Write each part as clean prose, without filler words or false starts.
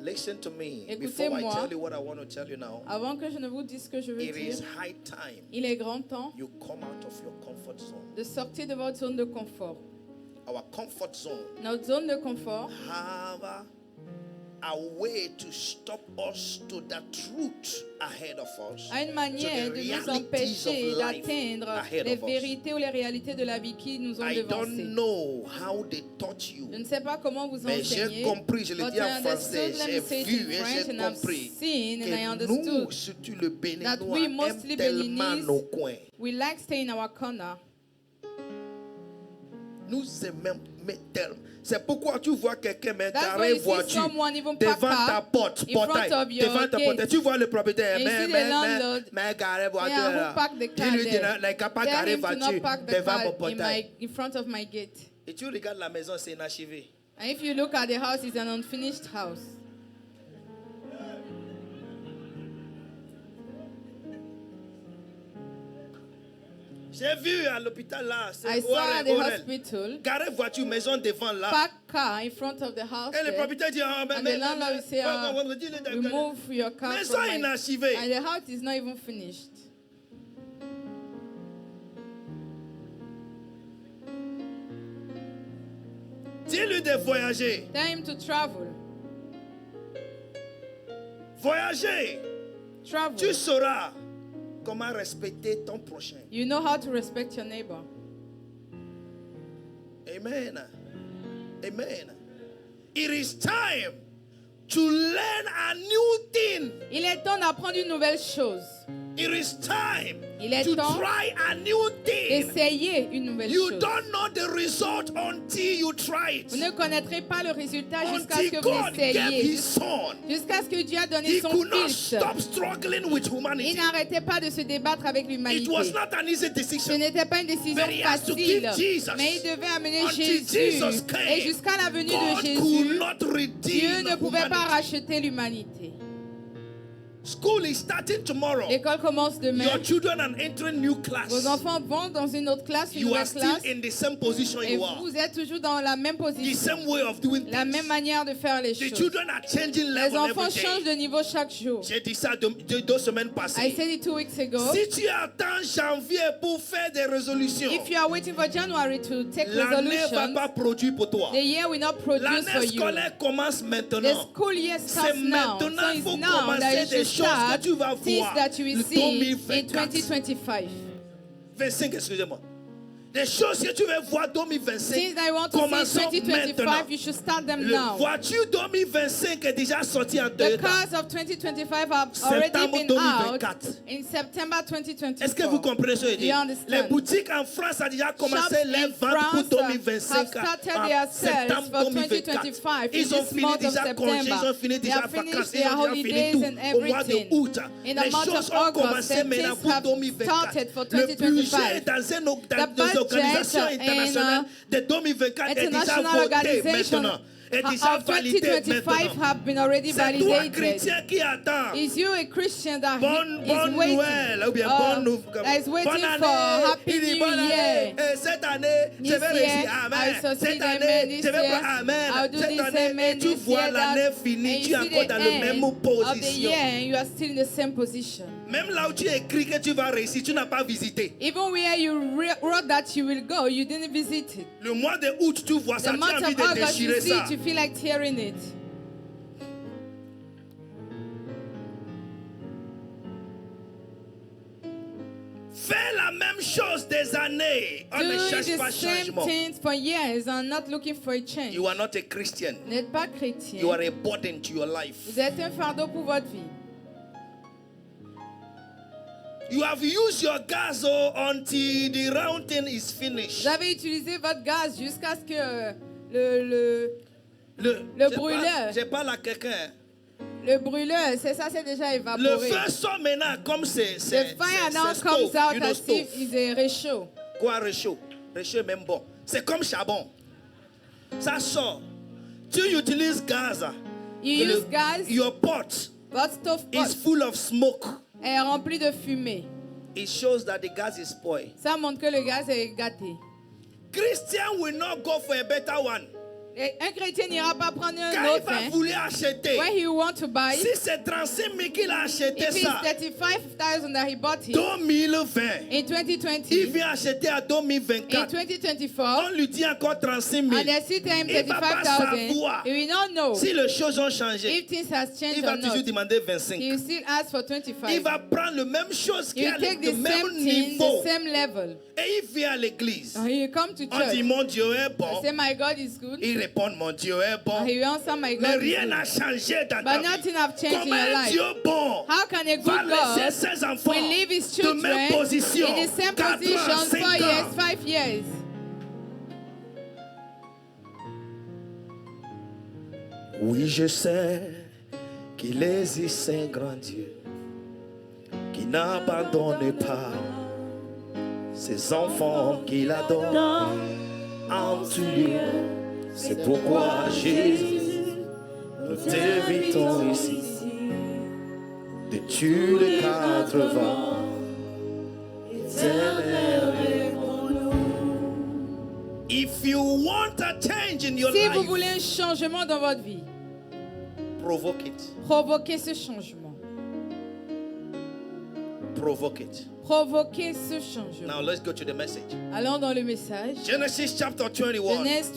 Listen to me. Before I Écoutez-moi, tell you what I want to tell you now, avant que je ne vous dise ce que je veux it dire, is high time il est grand temps you come out of your comfort zone. de sortir de votre zone de confort. Our comfort zone Notre zone de confort have a way to stop us to the truth ahead of us. a une manière to the de nous realities empêcher of life d'atteindre ahead les of us. vérités ou les réalités de la vie qui nous ont I don't devancés. know how they taught Je you. ne sais pas comment vous Mais j'ai enseignez. compris, je le But dis I en français, understood, let j'ai me say it vu in et French, j'ai and I've compris seen and I que understood nous, surtout le that Béninois, we, aime mostly tellement Beninese, nos coins. we like staying in our corner. Nous aimons mais tellement. C'est pourquoi tu vois quelqu'un mais That's why garer you see voiture someone even devant park ta porte, in front portail, of your devant ta gate. porte. Tu vois le propriétaire, And you see the landlord, mais garer voiture yeah, who là. parked the car Dis-lui there. n'a pas Tell garer him to not voiture park the devant car mon portail. in front of my gate. Et tu regardes la maison, c'est inachevé. And if you look at the house, it's an unfinished house. J'ai vu à l'hôpital là, c'est I saw at the Orel. hospital, Garer voiture, maison devant là. park car in front of the house Et le there, propriétaire dit, ah, and the landlord will say, remove your car maison from my... inachevée. And the house is not even finished. Dis-lui de voyager. Tell him to travel. Voyager. Travel. Tu sauras comment respecter ton prochain. You know how to respect your neighbor. Amen. Amen. It is time to learn a new thing. Il est temps d'apprendre une nouvelle chose. It is time Il est to temps try a new thing. d'essayer une nouvelle You chose. don't know the result until you try Vous it. ne connaîtrez pas le résultat jusqu'à ce Until que vous God gave l'essayiez. his son. Jusqu'à ce que Dieu a donné He son could not fils. stop struggling with Il humanity. n'arrêtait pas de se débattre avec It l'humanité. was not an easy Ce decision. n'était pas une décision But he has to facile. give Jesus. Mais il devait amener Until Jésus. Jesus came, Et jusqu'à la venue God de could Jésus, not Dieu redeem ne pouvait pas humanity. racheter l'humanité. School is starting tomorrow. L'école commence demain. Your children are entering new class. Vos enfants vont dans une autre classe, une You are nouvelle still classe. in the same position Et you are. vous êtes toujours dans la même The position. same way of doing La même things. manière de faire les The choses. children are changing Les level enfants every changent day. de niveau chaque jour. J'ai dit ça deux semaines I passées. said it 2 weeks ago. Si tu attends janvier pour faire des résolutions, If you are waiting for January to take l'année ne va resolutions, pas produire pour toi. the year will not produce for L'année you. scolaire commence The maintenant. school year C'est starts now. So maintenant qu'il it's faut now that commencer you des should choses que start tu vas things voir. that you will Le see in 2024. 2025. 25, excusez-moi. Des choses que tu veux voir 2025. Things that you want to see Commençons in 2025, maintenant. you should start them Le now. voiture 2025 est déjà sorti en The Toyota. cars of 2025 have already Septembre been 2024. out in September 2024. Est-ce que vous comprenez ce que je dis? You understand? Les boutiques en France ont déjà commencé Shops les in ventes pour France 2025 have started their en sales septembre for 2024. 2025 in Ils ont this fini month of déjà congés, ils September. ont fini They déjà have vacances, finished ils their ont déjà fini holidays tout and au mois de everything. août. In the Les month choses of ont August, commencé and maintenant things pour have 2024. started for Le budget 2025. dans The des budget organisations in, internationales de 2024 est déjà international voté organization maintenant. Est déjà of validé 2025 maintenant. have been already C'est toi validated. chrétien qui attends. Is you a Christian that Bonne is waiting, nouvelle, ou bien bonne nouvelle. that is waiting Bonne for année. Happy Il dit New bonne année. Year? Et cette année, je This vais réussir. year, Amen. I succeed, Cette amen. année, This je vais year, prendre. Amen. I'll do Cette this, année, amen. et tu This vois year, l'année that. finie, And tu you es see encore the dans la même end of the position. year, and you are still in the same position. Même là où tu écris que tu vas réussir, tu n'as pas visité. Even where you wrote that you will go, you didn't visit it. Le mois de août, tu vois ça, The tu as month envie of de August, you déchirer see ça. it, you feel like tearing it. Fais la même chose des années. On ne Doing cherche pas the same changement. things for years and not looking for a change. You are not a Christian. Vous n'êtes pas chrétien. You are a burden to your life. Vous êtes un fardeau pour votre vie. You have used your gas until the round thing is finished. Vous avez utilisé votre gaz jusqu'à ce que le brûleur. J'ai pas à quelqu'un. Le brûleur, c'est déjà Le évaporé. feu sort maintenant comme c'est The fire now comes out as if it's a réchaud. Quoi réchaud? Réchaud est même bon. C'est comme charbon. Ça sort. Tu utilises gaz. You use gas, Your pot votre stove pot is full of smoke. est rempli de fumée. It shows that the gas is spoiled. Ça montre que le gaz est gâté. Christian will not go for a better one. Un chrétien n'ira pas prendre un Quand il autre. va Hein. vouloir acheter, When he want to buy, si c'est 35 000 qu'il a acheté if it's ça, 35,000 that he bought it 2020, in il 2020, vient acheter à in 2024. 2024, On lui dit encore 35 000. and they still tell him Il va pas 35,000, savoir he will not know si les choses ont changé. if things has Il changed va or toujours not. demander He 25. will still ask for Il 25. va prendre le même chose qui He est will take le the même same thing, niveau. the same level. Et il vient à l'église. And he will come to On dit church. mon Dieu est bon. Say, my God is good. Il répond mon Dieu est bon. And he will answer, my Mais God is rien good. n'a changé dans ta But vie. nothing have changed in Comment your un life. Dieu bon How can a va good laisser God ses enfants will leave his de même children position in the same 4 position ans, 5 4 years, ans? 5 years? Oui, je sais qu'il existe un grand Dieu qui n'abandonne pas ses enfants qu'il adore en tout lieu. C'est pourquoi Jésus, nous t'invitons ici de tuer les 4 vents. If you want a change in your Si vous life, voulez un changement dans votre vie, provoke it. provoquez ce changement. Provoke it. Provoquez ce changement. Now let's go to the message. Allons dans le message. Genesis chapter 21. Genèse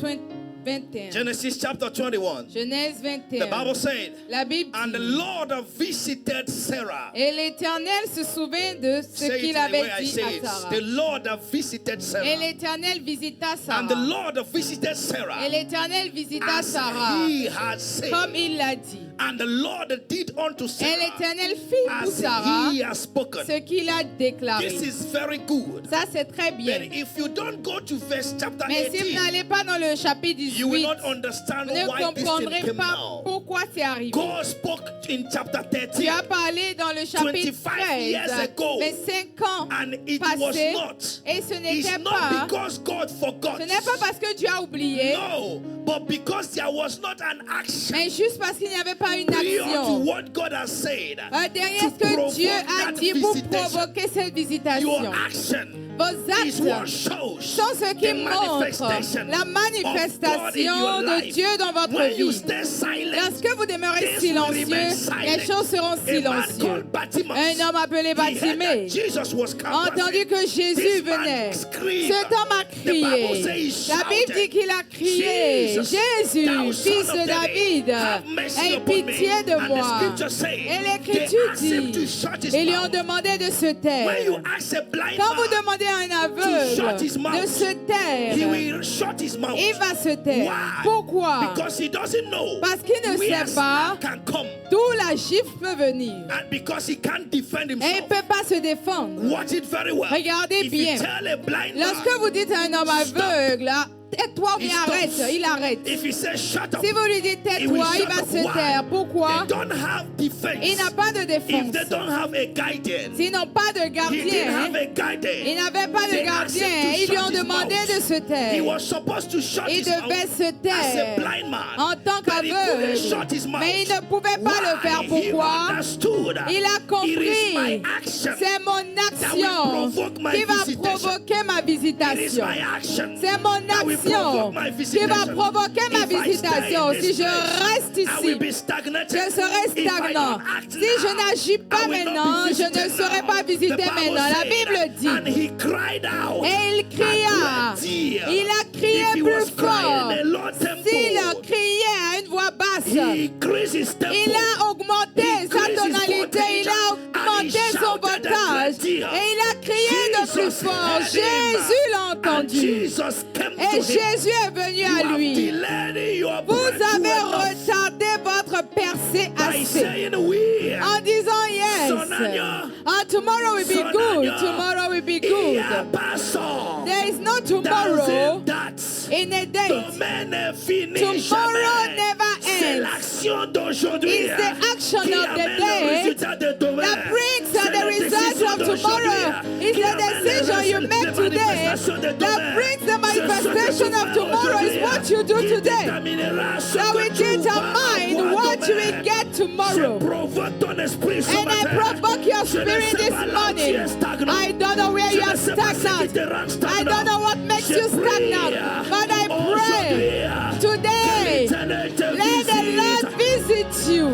21. Genesis chapter 21. Genèse The 21. Bible said, La Bible and the dit, Lord visited Sarah. et l'Éternel se souvint de ce Say it qu'il the way avait I dit say à it. Sarah. The Lord visited Et Sarah. l'Éternel visita And the Sarah. Lord visited Sarah Et l'Éternel visita as Sarah he had said. comme il l'a dit. And the Lord did unto Et Sarah l'Éternel fit pour as Sarah he has spoken. ce qu'il a déclaré. This is very good. Ça, c'est très But bien. if you don't go to verse chapter Mais si vous 18, n'allez pas dans le chapitre you will 18, not understand vous ne why this thing comprendrez came pas now. pourquoi c'est arrivé. God spoke in chapter Tu 13. as parlé dans le chapitre 25 years 13, ago. mais 5 ans And it was passés, not. et ce It's n'était not pas, because God forgot. ce n'est pas parce que Dieu a oublié, No, but because there was not an action mais juste parce qu'il n'y avait pas une prior to action. what God has said. Derrière to ce que provoke Dieu a that dit pour visitation. provoquer cette Your visitation. action Vos is what actes shows sont ce qui the montre manifestation la of God in manifestation your de life. Dieu dans votre When you vie. stay silent, Lorsque vous demeurez this will remain silencieux, silent. les choses seront A man silencieuses. called Bartimaeus, Un homme appelé he heard that Bartimée Jesus was a coming. entendu que Jésus This man venait. screamed. Cet homme a The Bible crié. says he La Bible shouted, dit qu'il a crié, Jesus, Jésus, thou fils son de of David, have mercy aie upon me. pitié de And the moi. scripture says, Et they l'Écriture asked him dit, to shut his ils lui ont mouth. demandé de se When you taire. ask a blind Quand vous man, demandez à un shut aveugle his mouth, de se he taire, will shut his mouth. il va se taire. Why? Pourquoi? Because he doesn't know Parce qu'il ne where sait pas snap can come, d'où la gifle peut venir. and because he can't defend Et il ne himself. peut pas se défendre. Watch it very well. Regardez If bien. you tell a blind Lorsque man, vous dites à un homme Stop. aveugle, ah, tais-toi, he il arrête, stops. il arrête. If he says shut up, Si vous lui dites he will tais-toi, il shut va up. se Why? taire. Pourquoi? They don't have defense. Il n'a pas de If défense. they don't have a guidance, S'ils n'ont pas de he didn't gardien, have a guidance. ils n'avaient pas de They asked him gardien. to Ils lui shut ont his demandé mouth. de se He taire. was supposed to shut Il his mouth devait se as a taire blind man, en tant but he couldn't shut his qu'aveugle. mouth. Mais il ne pouvait pas le faire. Why? He Pourquoi? understood. Il a It is my compris. action. C'est mon action provoke my qui va visitation. provoquer ma It is visitation. my action. C'est mon that will action provoke my qui va visitation. provoquer ma If I stay visitation. in this Si je place, reste I will ici, be stagnated. je serai If I stagnant. don't act Si je now, n'agis pas I will not maintenant, be je ne visited serai now. pas visité The Bible maintenant. La said, Bible dit. and he cried out. Et il cria. a great deal. Il a crié If he plus was crying fort. a low tempo, S'il a crié à une voix basse, he increased his tempo. il a augmenté He sa increased his tonalité, voltage, il a and augmenté he son shouted a voltage great deal. et il a crié de plus Jesus fort. heard him, Jésus l'a and entendu Jesus came et to him. Jésus est venu You à have lui. delayed your Vous breakthrough avez enough retardé votre percée by assez saying we. en disant yes. Sonanya. Tomorrow will be good. Sonanya. Tomorrow will be Il y a good. pas ça. There is no Dans tomorrow une date. in a date. Demain ne finit Tomorrow jamais. never C'est ends. l'action d'aujourd'hui It's the action qui of the amène day le résultat de demain. that brings C'est the la result décision of d'aujourd'hui tomorrow. It's qui the amène decision you les make today manifestations de that demain. brings the C'est ce que manifestation tu of fais tomorrow. Is aujourd'hui what you do qui today. déterminera ce That que will tu vas determine avoir what you demain. will get tomorrow. provoque ton esprit ce And I matin. provoke your Je ne spirit sais this pas là où tu morning. es stagnant. I don't know where Je you ne are sais pas ce qui stagnant. te rend I stagnant. don't know what makes Je you prie stagnant. But I pray aujourd'hui today, que l'Éternel te let the Lord visite. visit you.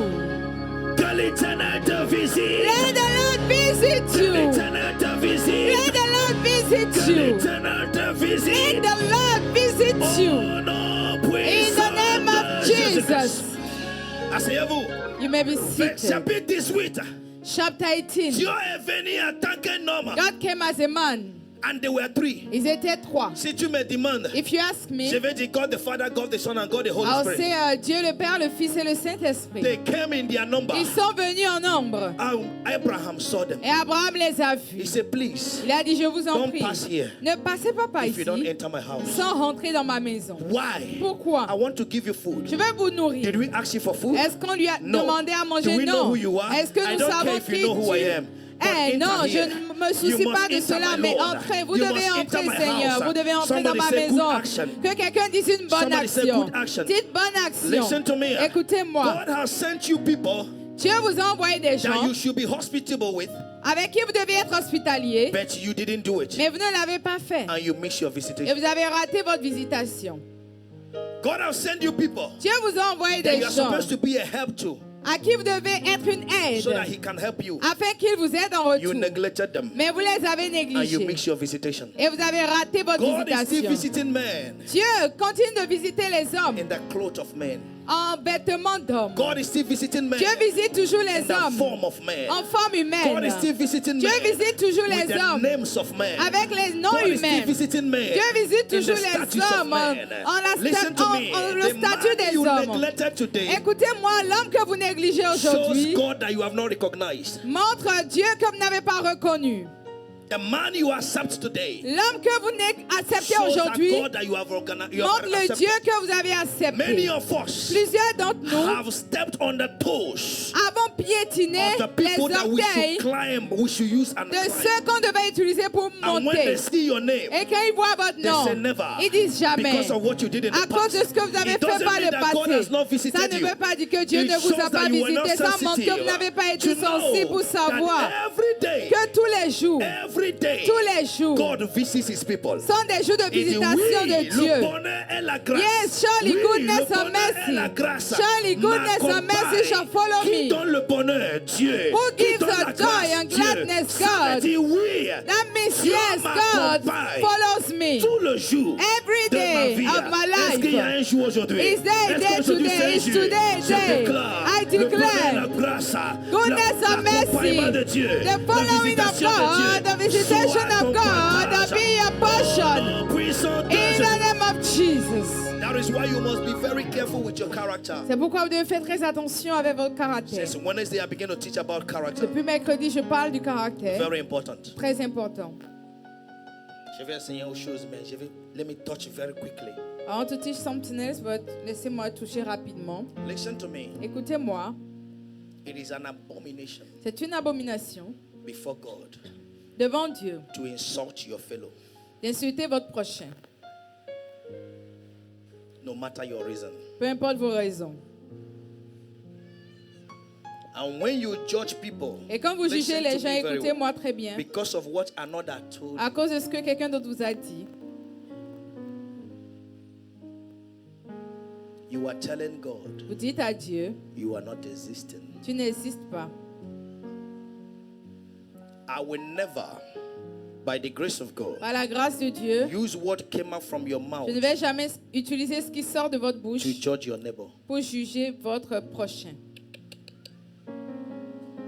Que l'Éternel te visite. Let the Lord visit Que you. l'Éternel te visite. Let the Lord visit Que you. l'Éternel te Let visite. the Lord visit you. Au nom In puissant the name de of Jésus-Christ. Jesus. Asseyez-vous. You may be seated. Chapitre 18. Chapter 18. Dieu est venu en tant qu'un homme. God came as a man. And they were three. Ils étaient trois. Si tu me demandes, If you ask me, je vais dire God the Father, God the Son, and God the Holy I'll Spirit. say Dieu le Père, le Fils et le Saint-Esprit. They came in their number. Ils sont venus en nombre. Abraham saw them. Et Abraham les a He vus. said, please, Il a dit, je vous en don't prie, pass here ne passez pas par if you don't ici enter my house. sans rentrer dans ma maison. Why? Pourquoi? I want to give you food. Je vais vous nourrir. Did we ask you for food? Est-ce qu'on lui a No. demandé à Do manger? we know Non. who you are? Est-ce que I nous don't care savons if you qui know who I tu am. But Eh enter non, je here. ne me You soucie must pas de enter cela, my mais Lord. entrez, vous You devez must entrer, enter my Seigneur, house. vous devez entrer dans Somebody ma say good maison. action. Que quelqu'un dise une bonne Somebody say action. good action. Dites bonne action. Listen to me. Écoutez-moi. God has sent you people Dieu vous a envoyé des that gens you should be hospitable with, avec qui vous deviez être hospitalier, but you didn't do it. mais vous ne l'avez pas fait. And you miss your Et visitation. vous avez raté votre visitation. God has sent you people Dieu vous a envoyé that des you are gens supposed to be a help to, à qui vous devez être une so that aide He can help you. afin qu'ils vous aident en You retour. neglected them, Mais vous les avez and you négligés. miss your visitation. Et vous avez raté votre God is still visitation. visiting men Dieu continue de visiter les hommes in the clothes of men. en vêtements d'hommes. God is still visiting men Dieu visite toujours in les the hommes form of men. en forme God is humaine. still visiting Dieu men visite toujours with les the hommes names of men. avec les noms God is still humains. visiting men Dieu visite in the toujours les statues of hommes en, men. la Listen to me. en le The statut man des you hommes. neglected today Écoutez-moi, l'homme que vous négligez shows aujourd'hui God that you have not recognized. montre Dieu que vous n'avez pas reconnu. The man you accept today L'homme que vous acceptez shows that aujourd'hui God that you have montre le accepted. Dieu que vous avez Many accepté. of us Plusieurs d'entre nous have stepped on the toes avons piétiné of the les people that we orteils should climb, we should use and de climb. ceux qu'on devait utiliser pour And when they monter. see your name, Et quand ils voient votre they nom, say never. ils disent jamais. Because of what you did in À the cause de past. ce que vous avez It fait doesn't par mean le that God has passé. not Ça visited ne you. veut pas dire que Dieu It ne vous shows a pas that you were not visité. Ça montre que vous sensitive n'avez pas été to know sensible pour savoir that every day, que tous les jours, tous les jours, God visits His people. sont des jours de Il dit, visitation oui, de le Dieu. bonheur et la grâce. Yes, surely Oui, goodness le and bonheur et la mercy. grâce Surely goodness and mercy m'accompagnent. shall follow Qui me. donne le bonheur? Dieu. Who Qui gives donne the la joy grâce? and Dieu. gladness? Ça veut God. dire oui. That means Dieu yes, God m'accompagne follows me. tout le jour Every de ma day vie. of my Est-ce qu'il y a life. un jour aujourd'hui? Is there a Est-ce day qu'aujourd'hui today? c'est un Is jour? today a Je day? déclare I le bonheur, declare la grâce, goodness and l'accompagnement de mercy, Dieu, the la following of visitation de God, Dieu, the visitation soit ton of God, partage. be your portion. Au nom puissant de In Jésus. the name of Jesus. That is why you must be very careful with your character. C'est pourquoi vous devez faire très attention avec votre caractère. Since Wednesday, I began to teach about character. Depuis mercredi, je parle du caractère. Very important. Très important. Je vais enseigner aux choses, mais let me touch very quickly. I want to teach something else, but laissez-moi toucher rapidement. Listen to me. Écoutez-moi, It is an abomination c'est une abomination before God devant Dieu to insult your fellow, d'insulter votre prochain, no matter your reason. peu importe vos raisons. And when you judge people, Et quand vous jugez listen les to gens, me very écoutez-moi well. très bien, Because of what another told à you, cause de ce que quelqu'un d'autre vous a dit, you are telling God vous dites à Dieu, you are not existing. tu n'existes pas. I will never, by the grace of God, Par la grâce de Dieu, use what came out from your mouth je ne vais jamais utiliser ce qui sort de votre bouche to judge your neighbor. pour juger votre prochain.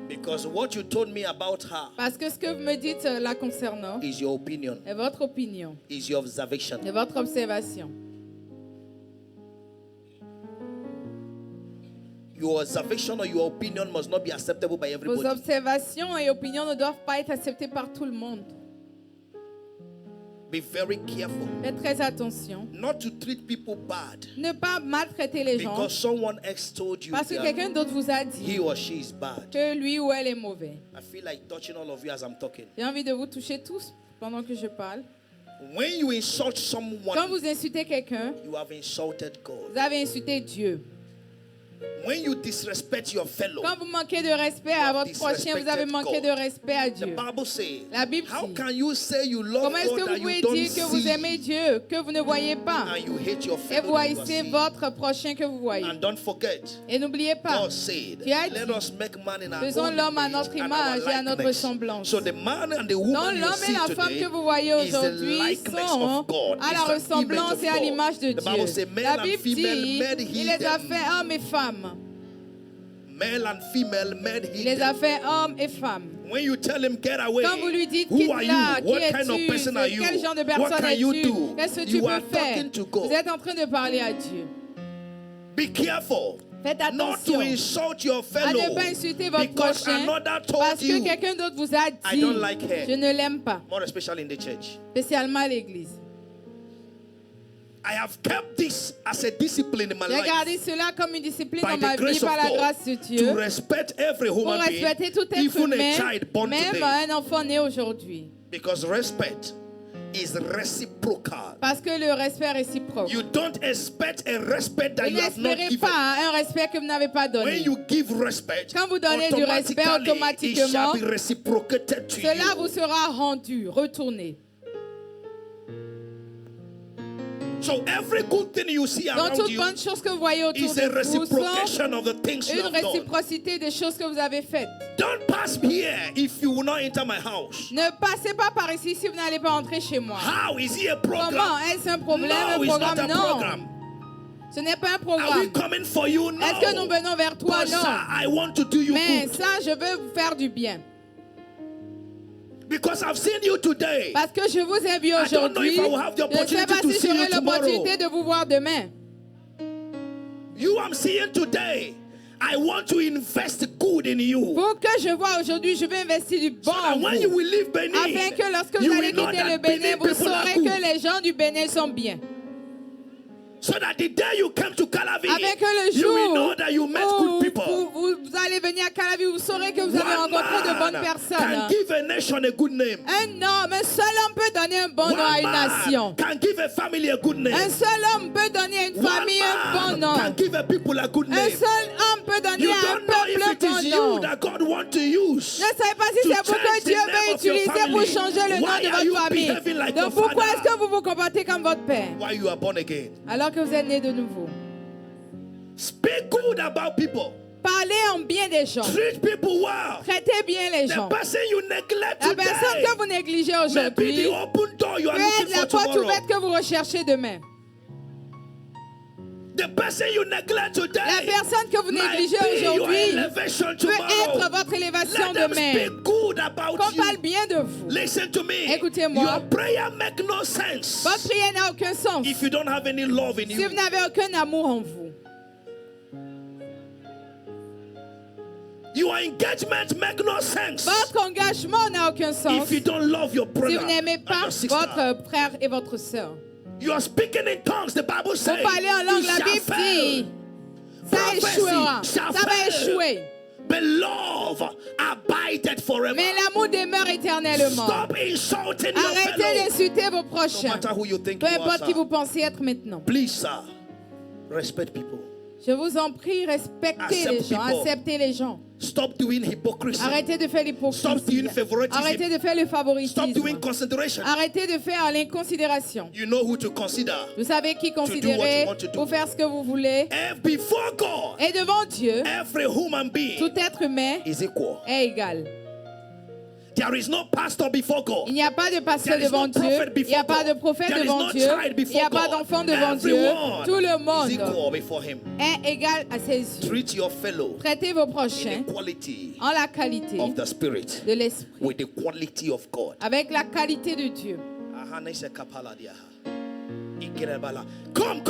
Because what you told me about her Parce que ce que vous me dites la concernant is your opinion, est votre opinion, is your observation. est votre observation. Your observation or your opinion must not be acceptable by Vos everybody. observations et opinions ne doivent pas être acceptées par tout le monde. Be very careful Faites très attention. not to treat people bad Ne pas maltraiter les gens because someone else told you parce que that quelqu'un d'autre vous a he dit or she is bad. que lui ou elle est mauvais. I feel like touching all of you as I'm talking. J'ai envie de vous toucher tous pendant que je parle. When you insult Quand someone, vous insultez quelqu'un, you have insulted God. vous avez insulté Dieu. When you disrespect your fellow, Quand vous manquez de respect à votre prochain, vous avez manqué de respect à the Dieu. Bible says, La Bible how dit, can you say you love comment est-ce God que that vous pouvez you don't dire que vous aimez see Dieu, que vous ne voyez pas, and you hate your et fellow vous that you haïssez see? votre prochain que vous voyez? And don't forget, Et n'oubliez pas, God said, Dieu a let dit, us make man in our faisons own l'homme à image notre and our image et à notre likeness. semblance. So the man and the Donc woman you l'homme et see la femme today que vous voyez is the aujourd'hui likeness sont of God. à la It's an ressemblance image et of à God. l'image de The Bible Dieu. says, male La and Bible female dit, made il he les a them. fait hommes et femmes. Male and female made Il he les a them. fait hommes et femmes. When you tell him get away, Quand vous lui dites who quitte are là, you? qui What kind of es-tu? person are you? Quel genre de What personne can you es-tu? do? Qu'est-ce que tu You are peux faire? talking to God. Vous êtes en train de parler à Dieu. Be careful Faites not to attention insult your à fellow ne pas insulter votre because prochain another parce told que you. quelqu'un d'autre vous a I dit don't like her. je ne l'aime pas, More especially in the church. spécialement à l'église. I have kept this as a discipline in my J'ai life gardé cela comme une discipline by dans ma the vie grace of par la God grâce de to Dieu respect every pour human being, respecter tout être even a humain, child born même today. un enfant né aujourd'hui. Because respect is reciprocal. Parce que le respect est réciproque. You don't expect a respect that Vous you have not n'espérez given. pas un respect que vous n'avez pas When donné. you give respect, Quand vous donnez du respect, automatically, it shall automatiquement, be reciprocated to Cela vous you. sera rendu, retourné. So every good thing you see Donc around toute you bonne chose que vous voyez autour is a de vous sont reciprocation of the things you une have done. réciprocité des choses que vous avez faites. Don't pass here if you will not enter my house. Ne passez pas par ici si vous n'allez pas entrer chez moi. How is it a program? Comment? Est-ce un problème? No, Un it's not programme? a Non. program. Ce n'est pas un Are we programme. coming for you? No. Est-ce que nous venons vers toi? But sir, Non. I want to do you Mais good. ça, je veux vous faire du bien. Because I've seen you today. Parce que je vous ai vu I don't know aujourd'hui. if I will have the Je ne sais opportunity pas to si see you j'aurai tomorrow. l'opportunité de vous voir demain. You I'm seeing today. I want to invest good in you. Vous que je vois aujourd'hui, je vais investir du bon So en that when you vous. will leave Benin, Afin que lorsque you vous allez will know quitter that le Bénin, Benin vous people are saurez good. que les gens du Bénin sont bien. So that the day you come to Calavi, Afin que le you will jour know that you met où good people. vous allez venir à Calavi, vous saurez que vous avez One rencontré de bonnes man personnes. can give a nation a good name. Un homme, un seul homme peut donner un bon nom à One une nation. man can give a family a good name. Un seul homme peut donner à une One famille un bon man nom. can give a people a good Un name. seul homme peut donner You à un don't know if peuple it is un bon you nom. that God wants to use. Je ne sais pas si to c'est vous change que the Dieu name veut of your utiliser pour family. changer le nom Why de are you votre famille. behaving like your Donc pourquoi father? est-ce que vous vous comportez comme votre père Why you are born again? alors que vous êtes né de nouveau? Speak good about people. Parlez en bien des gens. Treat people well. Traitez bien les The gens. person you neglect La personne today que vous négligez may be aujourd'hui the open door you are peut looking être la for porte tomorrow. ouverte que vous recherchez demain. The person you neglect La today personne que vous might négligez be your aujourd'hui elevation peut être tomorrow. votre élévation Let them demain. speak good about Qu'on parle you. bien de vous. Listen to me. Écoutez-moi. Your prayer make no sense Votre prière n'a aucun sens if you don't have any love in si you. vous n'avez aucun amour en vous. Your engagement make no sense Votre engagement n'a aucun sens if you don't love your si brother vous n'aimez and pas your sister. votre frère et votre sœur. You are speaking in tongues. The Bible Vous says parlez en langue, you la shall Bible fail. dit, ça Prophecy échouera, shall ça va fail. échouer. But love abideth forever. Mais l'amour demeure éternellement. Stop insulting your Arrêtez fellow. d'insulter vos No prochains. matter who you think Peu you are, importe qui sir. vous pensez être maintenant. Please, sir, respect people. Je vous en prie, respectez Accept les gens, people. acceptez les gens. Stop doing hypocrisy. Arrêtez de faire Stop doing l'hypocrisie. favoritism. Arrêtez de faire le Stop favoritisme. doing consideration. Arrêtez de faire l'inconsidération. You know who to consider. Vous savez qui do what considérer you want to do. pour faire ce que vous voulez. And before God, Et devant Dieu, every human being tout être humain is equal. est égal. There is no pastor before God. Il n'y a pas de pasteur There is devant no Dieu. prophet Il n'y a before pas de God. prophète There is devant no Dieu. child Il n'y before a pas God. d'enfant devant Dieu. Everyone Tout le is monde equal before Him. est égal à ses yeux. Treat your fellow Traitez vos in prochains the quality en la qualité of the Spirit, de l'esprit, with the quality of God. avec la qualité de Dieu. Come.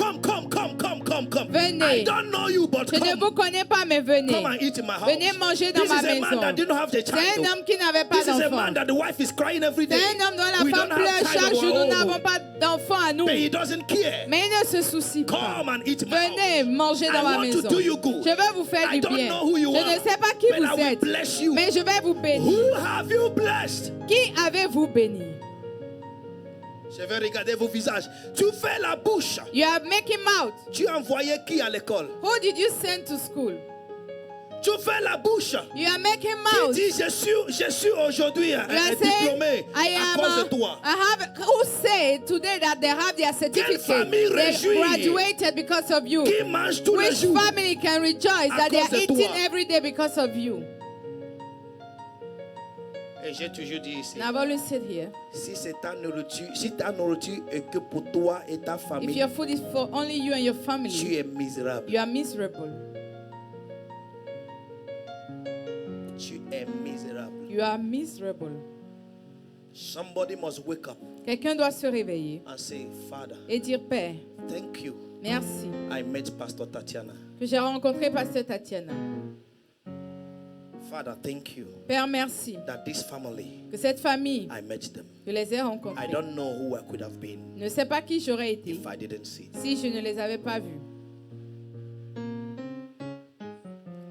Venez. I don't know you, but Je ne vous come. connais pas, mais venez. Come and eat in my house. Venez manger dans This ma is a man maison. that didn't have the C'est un child. homme qui n'avait pas This is a d'enfant. man that the wife is crying every C'est day. un homme dont la We femme don't have pleure child chaque of jour. our Nous n'avons own. pas d'enfant à nous. But he doesn't care. Mais il ne se soucie pas. Come and eat in my Venez house. manger dans I ma want to maison. do you good. Je vais vous faire I du don't bien. know who you Je are, ne sais pas qui but I vous will êtes, bless you. mais je vais vous bénir. Who have you blessed? Qui avez-vous béni? Je vais regarder vos visages. Tu fais la bouche. You are making mouth. Tu as envoyé qui à l'école? Who did you send to school? Tu fais la bouche. You are making Qui mouth. dit je suis aujourd'hui You are diplômé I à am. cause de toi. I have. Who said today that they have their certificate? famille They réjouit? graduated because of you. Qui mange tous les Which jours? family can rejoice À that they cause are de eating toi? every day because of you? Et j'ai toujours dit ici, And I've always said here, si c'est ta nourriture, si ta nourriture est que pour toi et ta if famille, your food is for only you and your tu family, es misérable. you are miserable. Tu es misérable. You are miserable. Somebody must wake up Quelqu'un doit se réveiller and say, Father, et dire, Père, thank you. merci I met Pastor Tatiana. que j'ai rencontré Pasteur Tatiana. Father, thank you Père, merci that this family, que cette famille, I met them. je les ai I rencontrés. don't know who I could have been Je ne sais pas qui j'aurais été if I didn't see them. si je ne les avais pas vus.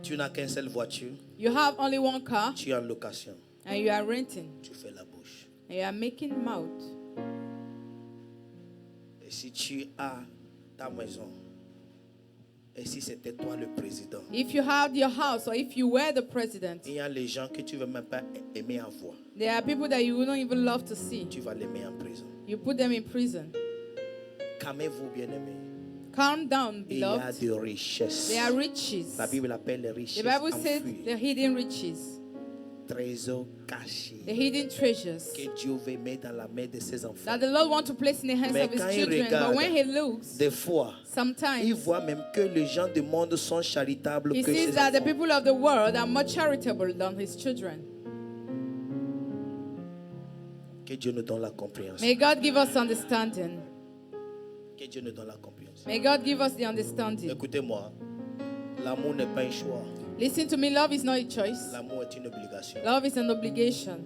Tu n'as qu'une seule voiture, You have only one car tu es en location, and you are renting tu fais la bouche. and you are making mouth. Et si tu as ta maison, et si c'était toi le président, If you have your house or if you were the president, il y a les gens que tu ne veux même pas aimer à voir. there are people that you wouldn't even love to see. Tu vas les mettre en prison. You put them in prison. Calmez-vous, bien-aimés. Calm down, Il y a beloved. des richesses. They are riches. La Bible appelle les richesses The Bible says enfouies, the hidden riches, trésors cachés the hidden treasures que Dieu veut mettre dans la main de ses enfants. that the Lord wants to place in the hands Mais of his quand il children. regarde, But when he looks, Des fois, il sometimes voit même que les gens du monde sont charitables he que sees ses that the enfants. people of the world are more charitable than his children. Que Dieu nous donne la compréhension. May God give us understanding. Que Dieu nous donne la compréhension. May God give us the understanding. Écoutez-moi, l'amour n'est pas un choix. Listen to me, love is not a choice. L'amour est une obligation. Love is an obligation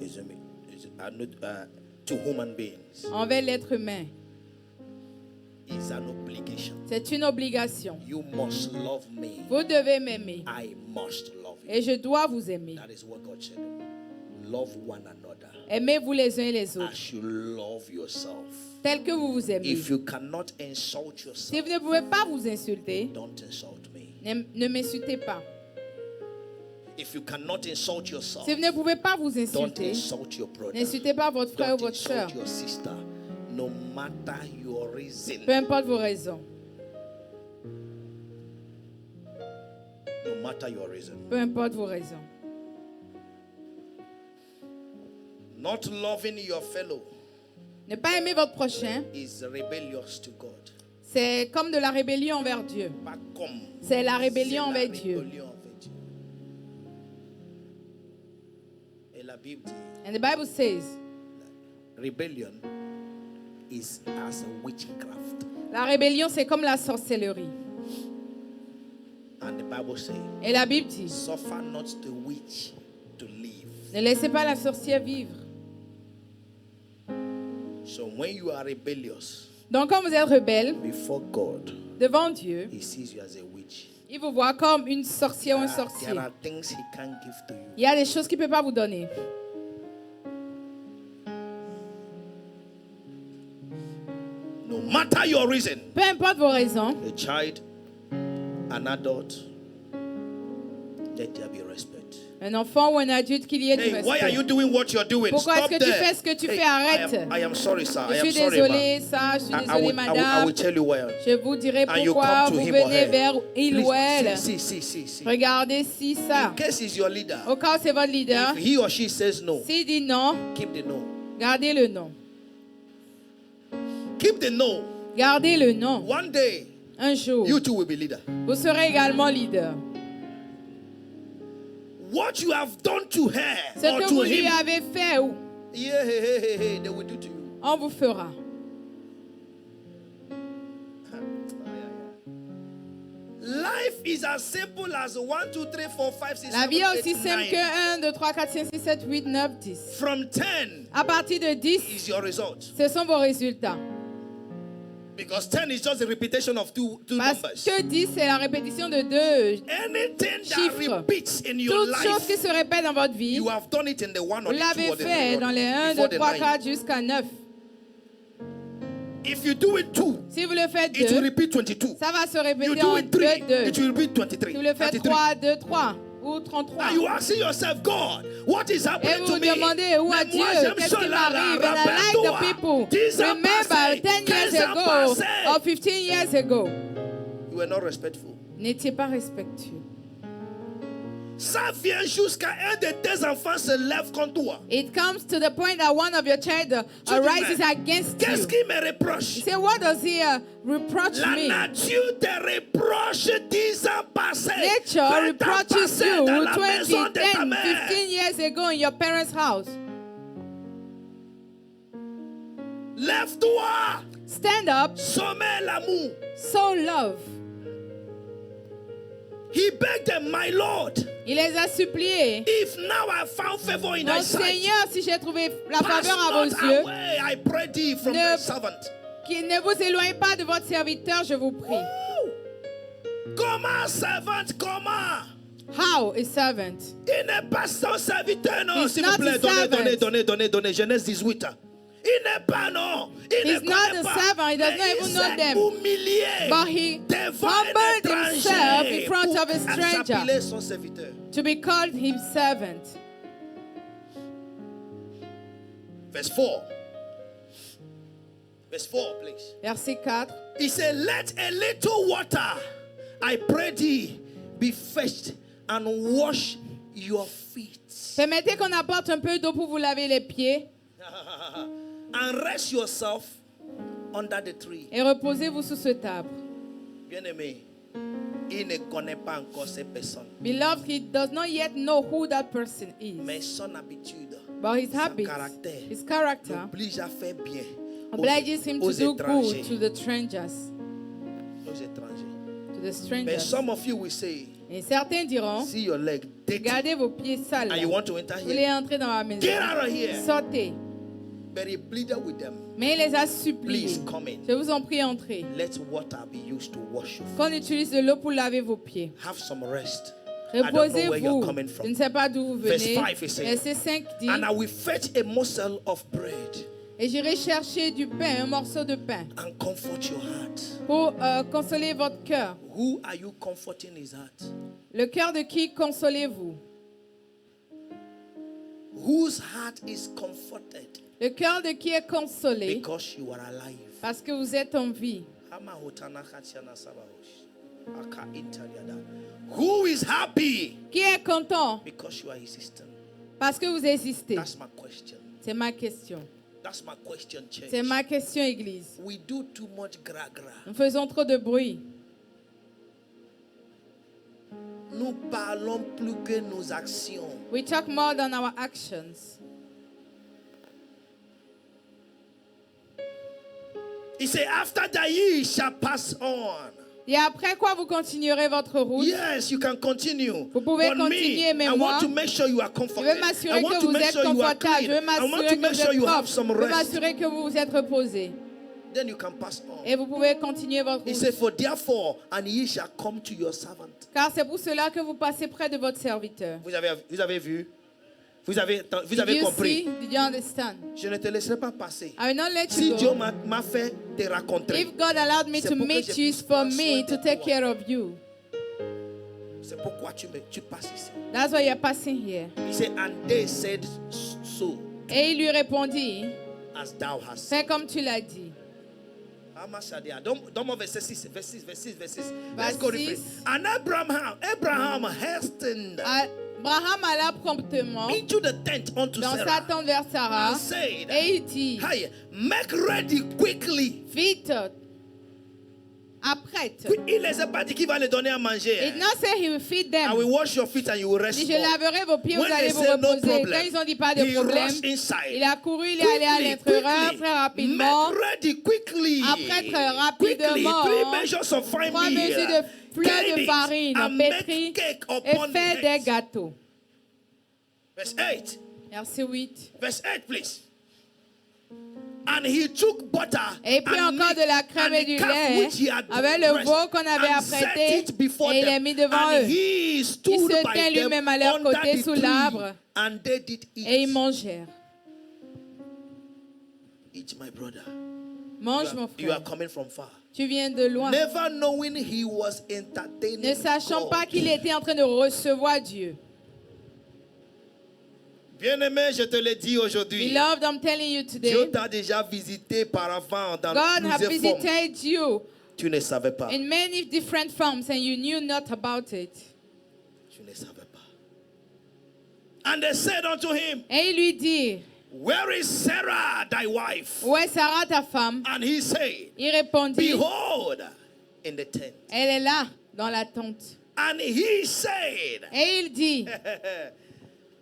To human beings. envers l'être humain. It's an obligation. C'est une obligation. You must love me. Vous devez m'aimer I must love you. et je dois vous aimer. That is what God said. Love one another Aimez-vous les uns et les autres, as you love yourself. tel que vous vous aimez. If you cannot insult Si yourself, vous ne pouvez pas vous insulter, don't insult me. ne m'insultez pas. If you cannot insult yourself, Si vous ne pouvez pas vous don't insulter, insult your brother. n'insultez pas votre frère ou Don't votre soeur, insult your sister. No matter your reason. peu importe vos raisons. No matter your reason. Peu importe vos raisons. Not loving your fellow Ne pas aimer votre prochain, is rebellious to God. c'est comme de la rébellion envers Dieu. Pas comme. C'est la C'est rébellion la envers Dieu. rébellion envers Dieu. Et la Bible dit, And the Bible says, rebellion is as a witchcraft. la rébellion c'est comme la sorcellerie. And the Bible says, Et la Bible dit, suffer not the witch to live. ne laissez pas la sorcière vivre. So when you are rebellious Donc quand vous êtes rebelle before God, devant Dieu, He sees you as a witch. il vous voit comme une sorcière ou un There sorcier. are things He can't give to you. Il y a des choses qu'il ne peut pas vous donner. No matter your reason, Peu importe vos raisons, a child, an adult, let there be respect. un enfant ou un adulte, qu'il y ait du Hey, why are you respect. doing what you're doing? Pourquoi Stop est-ce que tu there. fais ce que tu Hey, fais? Arrête. I am sorry, sir. Je I suis am sorry, désolée, ma'am. ça, je suis I désolée, will madame. tell you why. Je vous dirai And you pourquoi come to vous him or venez her. vers il ou elle. Please, see. Regardez si ça. In case he's your leader, Au cas où c'est votre leader, if he or she says no, s'il dit non, keep the no. gardez le non. Keep the no. Gardez le non. One day, Un jour, you too will be leader. vous serez également leader. What you have done to her Ce or que to vous lui him, avez fait, yeah, hey, they will do to you. on vous fera. Life is as simple as 1, 2, 3, 4, 5, 6, La 7, vie est 8, aussi simple 9. que 1, 2, 3, 4, 5, 6, 7, 8, 9, 10. From 10 À partir de 10, is your result. ce sont vos résultats. Because 10 is just a repetition of two Parce numbers. que 10, c'est la répétition de deux Anything that chiffres. repeats in your Toute chose qui life, se répète dans votre vie, you have done it in the 1 vous or the 2 l'avez or the 3 fait dans les 1, before 2, the 3, 9. 4 jusqu'à 9. If you do it 2, Si vous le faites it will 2, repeat 22. ça va se You répéter do en it 2, 3, 2. it will repeat 23. Si vous le faites 33. 3, 2, 3 ou 33. Now you asking yourself, God, what is Et happening vous to vous me? demandez où à Mais Dieu, moi, j'aime qu'est-ce ça, qui là, m'arrive? là, And I like the rappelle-toi. people. 10 ans Remember passés, 10 years 15 ans ago passés. or 15 years ago. You were not respectful. N'étiez pas respectueux. Ça vient jusqu'à un de tes enfants se lève contre toi. It comes to the point that one of your child Tu dis, arises mais against qu'est-ce you. qu'il me You reproche? say, what does he reproach La me? nature te reproche 10 ans passés. Nature 20 ans reproaches passés you dans la 20, maison de ta 10, mère. 15 years ago in your parents' house. Lève-toi. Stand up, Sommet l'amour. sow love. He begged them, my Lord, Il les a suppliés. if now I found favor in thy Mon sight, Seigneur, si j'ai trouvé la pass faveur à not vos yeux, away, I pray thee, from Ne- thy servant. qu'il ne vous éloigne pas de votre serviteur, je vous prie. Woo! Comment, servant, comment? How a servant? Il n'est pas son serviteur, non, He's s'il not vous plaît, a donnez, Genèse 18. Il n'est pas, non, il He's ne not connaît a pas, servant, he does mais not il even know s'est them. humilié But he devant humbled un himself étranger in front of a pour stranger. s'appeler son serviteur. To be called his servant. Verse 4. Verse 4, please. Verset 4. He said, let a little water, I pray thee, be fetched and wash your feet. Permettez qu'on apporte un peu d'eau pour vous laver les pieds And rest yourself under the tree. et reposez-vous sous ce arbre. Bien-aimé, il ne connaît pas encore ces personnes. Beloved, he does not yet know who that person Mais is. son habitude, But his son habits, caractère, his character, l'oblige à faire bien obliges him aux to do étrangers. good to the strangers. Aux étrangers. To the But strangers. some of you will say, Et certains diront, see your leg dirty gardez vos pieds sales. and you want to enter Vous voulez here. entrer dans la maison. Get out of here. Sortez. But he pleaded with them. Mais il les a suppliés. Please come in. Je vous en prie, entrez. Let water be used to wash your feet. Qu'on utilise de l'eau pour laver vos pieds. Have some rest. I don't know where you're Reposez-vous. coming Je from. ne sais pas d'où vous Verse venez. 5 is saying, Verset 5 dit, And I will fetch a morsel of bread et j'irai chercher du pain, un morceau de pain, and comfort your heart. pour consoler votre cœur. Who are you comforting his heart? Le cœur de qui consolez-vous? Whose heart is comforted Le cœur de qui est consolé because you are alive? parce que vous êtes en vie. Who is happy Qui est content because you are his sister? parce que vous existez? That's my question. C'est ma question. That's my question, church. C'est ma question, Église. We do too much gra-gra. Nous faisons trop de bruit. Nous parlons plus que nos actions. We talk more than our actions. He said, after that ye shall pass on. Et après quoi vous continuerez votre route? Yes, you can continue. Vous pouvez But continuer, me, mais I moi, want to make sure you are Je comforted. veux I m'assurer want que to vous make êtes sure you are confortable. Je clean. veux I want m'assurer to que make vous sure êtes you have propre. some Je veux rest. m'assurer que vous vous êtes reposé. Then you can pass on. Et vous pouvez continuer votre He route. said, for therefore, and ye shall come to your servant. Car c'est pour cela que vous passez près de votre serviteur. Vous avez vu? Vous avez Did you compris? see? Did you understand? Je ne te laisserai pas passer. I will not let Si you Dieu go. m'a fait te rencontrer, If God allowed me C'est to pour que meet je you, puisse it's for prendre me soin to de take toi. care of you. c'est pourquoi tu passes ici. That's why you're passing here. He said, and they said so Et il lui répondit, as thou hast. fais comme tu l'as dit. Don't move verse 6. Let's Verse go read it. 6. And Abraham hastened Abraham alla promptement into the tent unto dans sa Sarah tente vers Sarah and said, et il dit, hey, make ready quickly. vite, apprête. Il ne les a pas dit qu'il va les donner à He manger. did not say he will feed I will them. wash your feet and you will rest. Si je more. laverai vos pieds, vous When allez they vous say no reposer. problem, Quand ils ont dit pas de he problème, rushed inside. il a couru, il est allé à l'intérieur très rapidement. Make ready quickly. Après, très Quickly, rapidement, 3 measures of fine 3 mesures meal. de fleur Knead de it farine and make pétrie cake et upon fait the des head. gâteaux. Verse 8. Verset 8. Verse 8, please. And he took butter Et puis and encore meat de la crème and et the du calf lait which he had avec le dressed veau qu'on avait and set apprêté it before et il them. est mis devant And eux. he Il stood se by tint them lui-même à leur under côté the sous tree, l'arbre and they did et ils eat. mangèrent. Eat, my brother. Mange, mon You are frère. coming from far. Tu viens de loin. Never knowing he was entertaining Ne sachant God. pas qu'il était en train de recevoir Dieu. Bien-aimé, je te le dis aujourd'hui. Beloved, I'm telling you Dieu today, t'a déjà visité par avant dans God has plusieurs formes. visited you Tu ne savais pas. in many different forms and you knew not about it. Tu ne savais pas. And they said unto him, Et il lui dit, where is Sarah thy wife? où est Sarah ta femme? And he said, Il répondit, behold, in the tent. elle est là, dans la tente. And he said, Et il dit,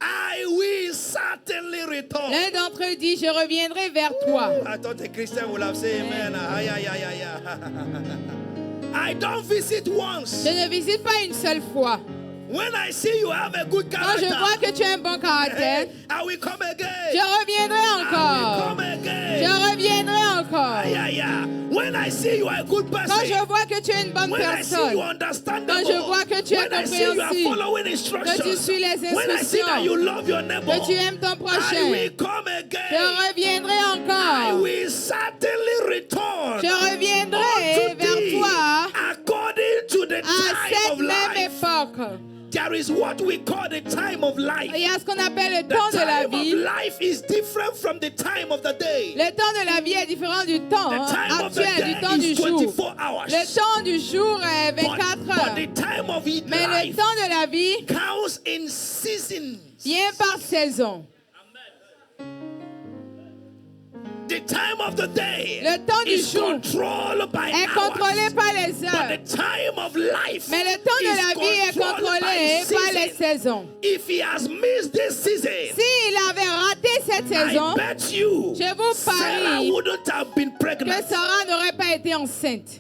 I will certainly return. l'un d'entre eux dit, je reviendrai vers toi. I thought the Christian would have said amen. Ay, ay, ay, ay, ay. I don't visit once. Je ne visite pas une seule fois. When I see you have a good Quand je character, vois que tu as un bon caractère, I will come again. je reviendrai I will encore. come again. Je reviendrai encore. Ay, ay, ay. When I see you are a good person. Quand je vois que tu es une bonne When I see you personne, understandable. quand je vois que tu es When I see you are compréhensible, following instructions. que tu suis les When I see that instructions, you love your neighbor. que tu aimes ton I prochain, will come je again. reviendrai I encore. will certainly return. Je reviendrai unto vers thee toi according to the à time cette of même life. époque. There is what we call the time of life. Il y a ce qu'on appelle le The temps de la time of vie. life is different from the time of the day. Le temps de la vie est différent du temps The time of the actuel, du day temps du is jour. 24 hours. Le temps du jour est 24 but heures. the time of it Mais le life temps de la vie counts in seasons. vient par saison. The time of the day Le temps du is jour controlled by est hours. contrôlé par les But heures. the time of life Mais le temps de is la vie est controlled contrôlé by par les seasons. saisons. If he has missed this season, S'il avait raté cette saison, I bet you je vous Sarah parie wouldn't have been que pregnant. Sarah n'aurait pas été enceinte.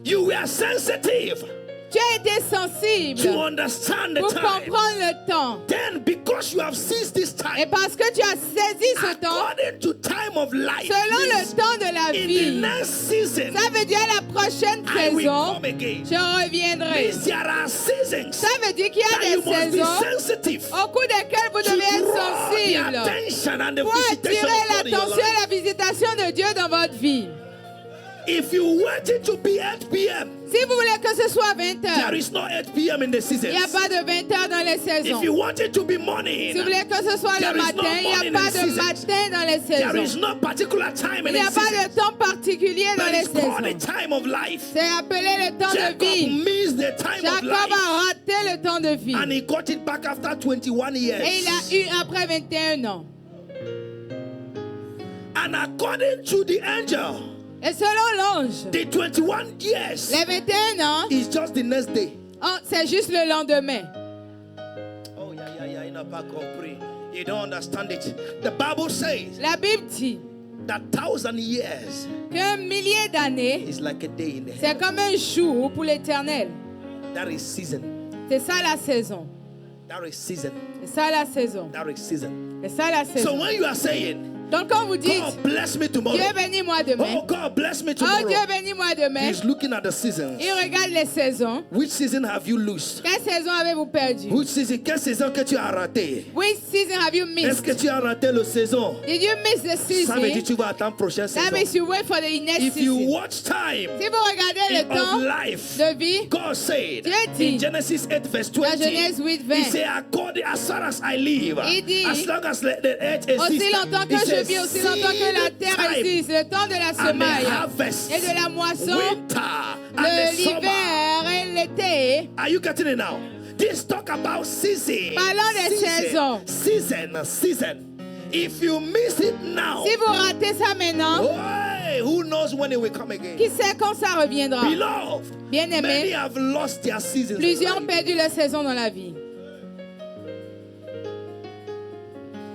You were sensitive Tu as été sensible to understand the pour time. comprendre le temps. Then, because you have seized this Et time, parce que tu as saisi ce temps, according to time of life, selon le means temps de la in the vie, next season, ça veut dire la prochaine I will saison, come again. je reviendrai. Means there are seasons Ça veut dire qu'il y that a you des must be saisons sensitive au cours desquelles vous to devez être draw the sensible attention and the pour visitation attirer of God in your l'attention et life. la visitation de Dieu dans votre vie. If you want it to be 8 p.m., Si vous voulez que ce soit 20 there heures, is no 8 p.m. in the seasons. il n'y a pas de 20 heures dans les saisons. If you want it to be morning, Si vous voulez que ce soit there le is no matin, il n'y morning a pas in de seasons. matin dans les there is saisons. no particular time Il in n'y the a pas seasons. de temps particulier dans But les it's called the saisons. time of life. C'est appelé le temps de Jacob vie. missed the time of Jacob life. a raté le temps de vie. And he got it back after 21 years. Et il a eu après 21 ans. And according to the angel, Et selon l'ange, the 21 years les 21 ans, is just the next day. oh, c'est juste le lendemain. Oh, yeah, il n'a pas compris. You don't understand it. The Bible says La Bible dit that 1,000 years qu'un millier d'années, is like a day in the c'est comme un jour pour l'éternel. That is season. C'est ça la saison. That is season. C'est ça la saison. That is season. C'est ça la So saison. when you are saying, Donc quand vous dites, God bless me tomorrow. Dieu bénis-moi demain. Oh, God bless me Oh tomorrow. Dieu bénis-moi demain. He's looking at the seasons. Il regarde les saisons. Which season have you lost? Quelle saison avez-vous perdu? Which season? Quelle saison que tu as raté? Which season have you Est-ce que missed? tu as raté le saison? Did you miss the Ça veut dire que season? tu vas attendre prochaine That saison. means you wait for the next If you season. watch time Si vous regardez le of temps life, de vie, God said Dieu dit, in Genesis 8 verse dans 20, Genèse 8, He 20, said, according as far as I live, Il dit, as long as the earth aussi exists, longtemps que He je said, vis, aussi longtemps que la terre seed existe, le temps de la and the semaille harvest, et de la moisson, winter and the summer. l'hiver et l'été. Are you getting it now? This talk about season. Parlons des saisons. Season. If you miss it now, Si vous ratez ça maintenant, oh, who knows when it will come again? qui sait quand ça reviendra? Beloved, many Bien-aimés, have lost their seasons. in plusieurs ont life. perdu leur saison dans la vie.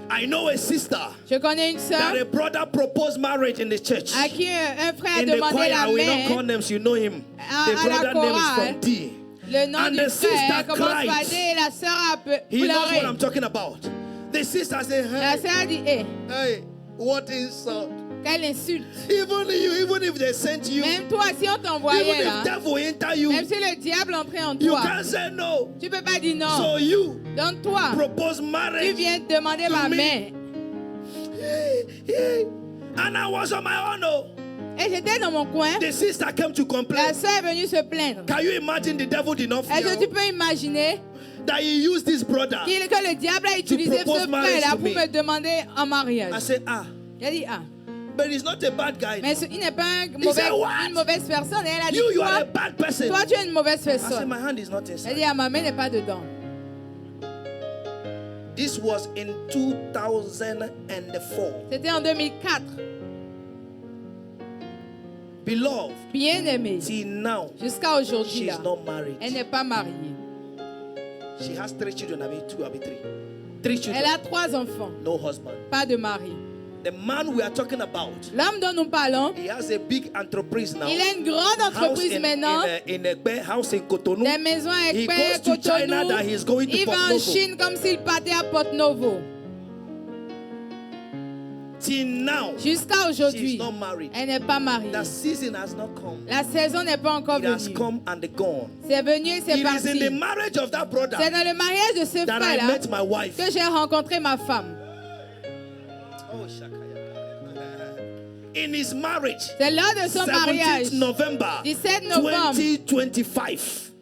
I know a sister Je connais une that sœur a brother proposed marriage in the church. à qui un frère a In the demandé choir, la I will not call main. names, you know him. À The la brother name is chorale, from D. Le nom And du the sister frère commence par cried. D et la sœur a He knows what pleuré. I'm talking about. The sister said, La hey, sœur a dit, hé, hey, what insult. quelle insulte. Even if they sent you, Même toi, si on even t'envoyait if là, devil enter you, même si le diable entrait en you toi, can't say no. tu peux pas dire So non. you Donc toi, propose tu marriage. viens demander to ma me. main. Yeah. And I was on my own. Oh. Et j'étais dans mon coin. The sister came to complain. La soeur est venue se plaindre. Can you imagine the devil did not Est-ce que tu fear peux imaginer that he used this brother? que le diable a utilisé propose ce marriage frère-là to pour me. me demander en I mariage? said, Il a dit, ah. but he's not a bad guy. Mais il n'est pas said, what? une mauvaise personne. Et elle a dit, You are a toi, bad person. toi, tu es une mauvaise I said, personne. my hand is not Elle inside. dit, ah, ma main n'est pas dedans. This was in 2004. C'était en 2004. Beloved, Bien-aimée. till now, Jusqu'à aujourd'hui, she's là, not married. elle n'est pas mariée. She has 3 children, I mean 2, I mean 3. 3 children, Elle a 3 enfants, no husband. pas de mari. The man we are talking about, L'homme dont nous parlons, he has a big enterprise now. il a une grande House entreprise in maintenant. Ekpe, house in Cotonou. Des maisons à He Ekpe, goes to China Cotonou. that he's going to Il va Porto en Novo. Chine comme s'il partait à Porto Novo. Till now, Jusqu'à she's aujourd'hui, not married. elle n'est pas mariée. The season has not come. La saison n'est pas encore It has venue. come and gone. C'est venu et c'est It is in parti. the marriage of that brother C'est dans le mariage de ce that I frère-là met my wife. que j'ai rencontré ma femme. Oh, Shakaya. In his marriage, C'est lors de son mariage, 17th November 17 novembre 2025.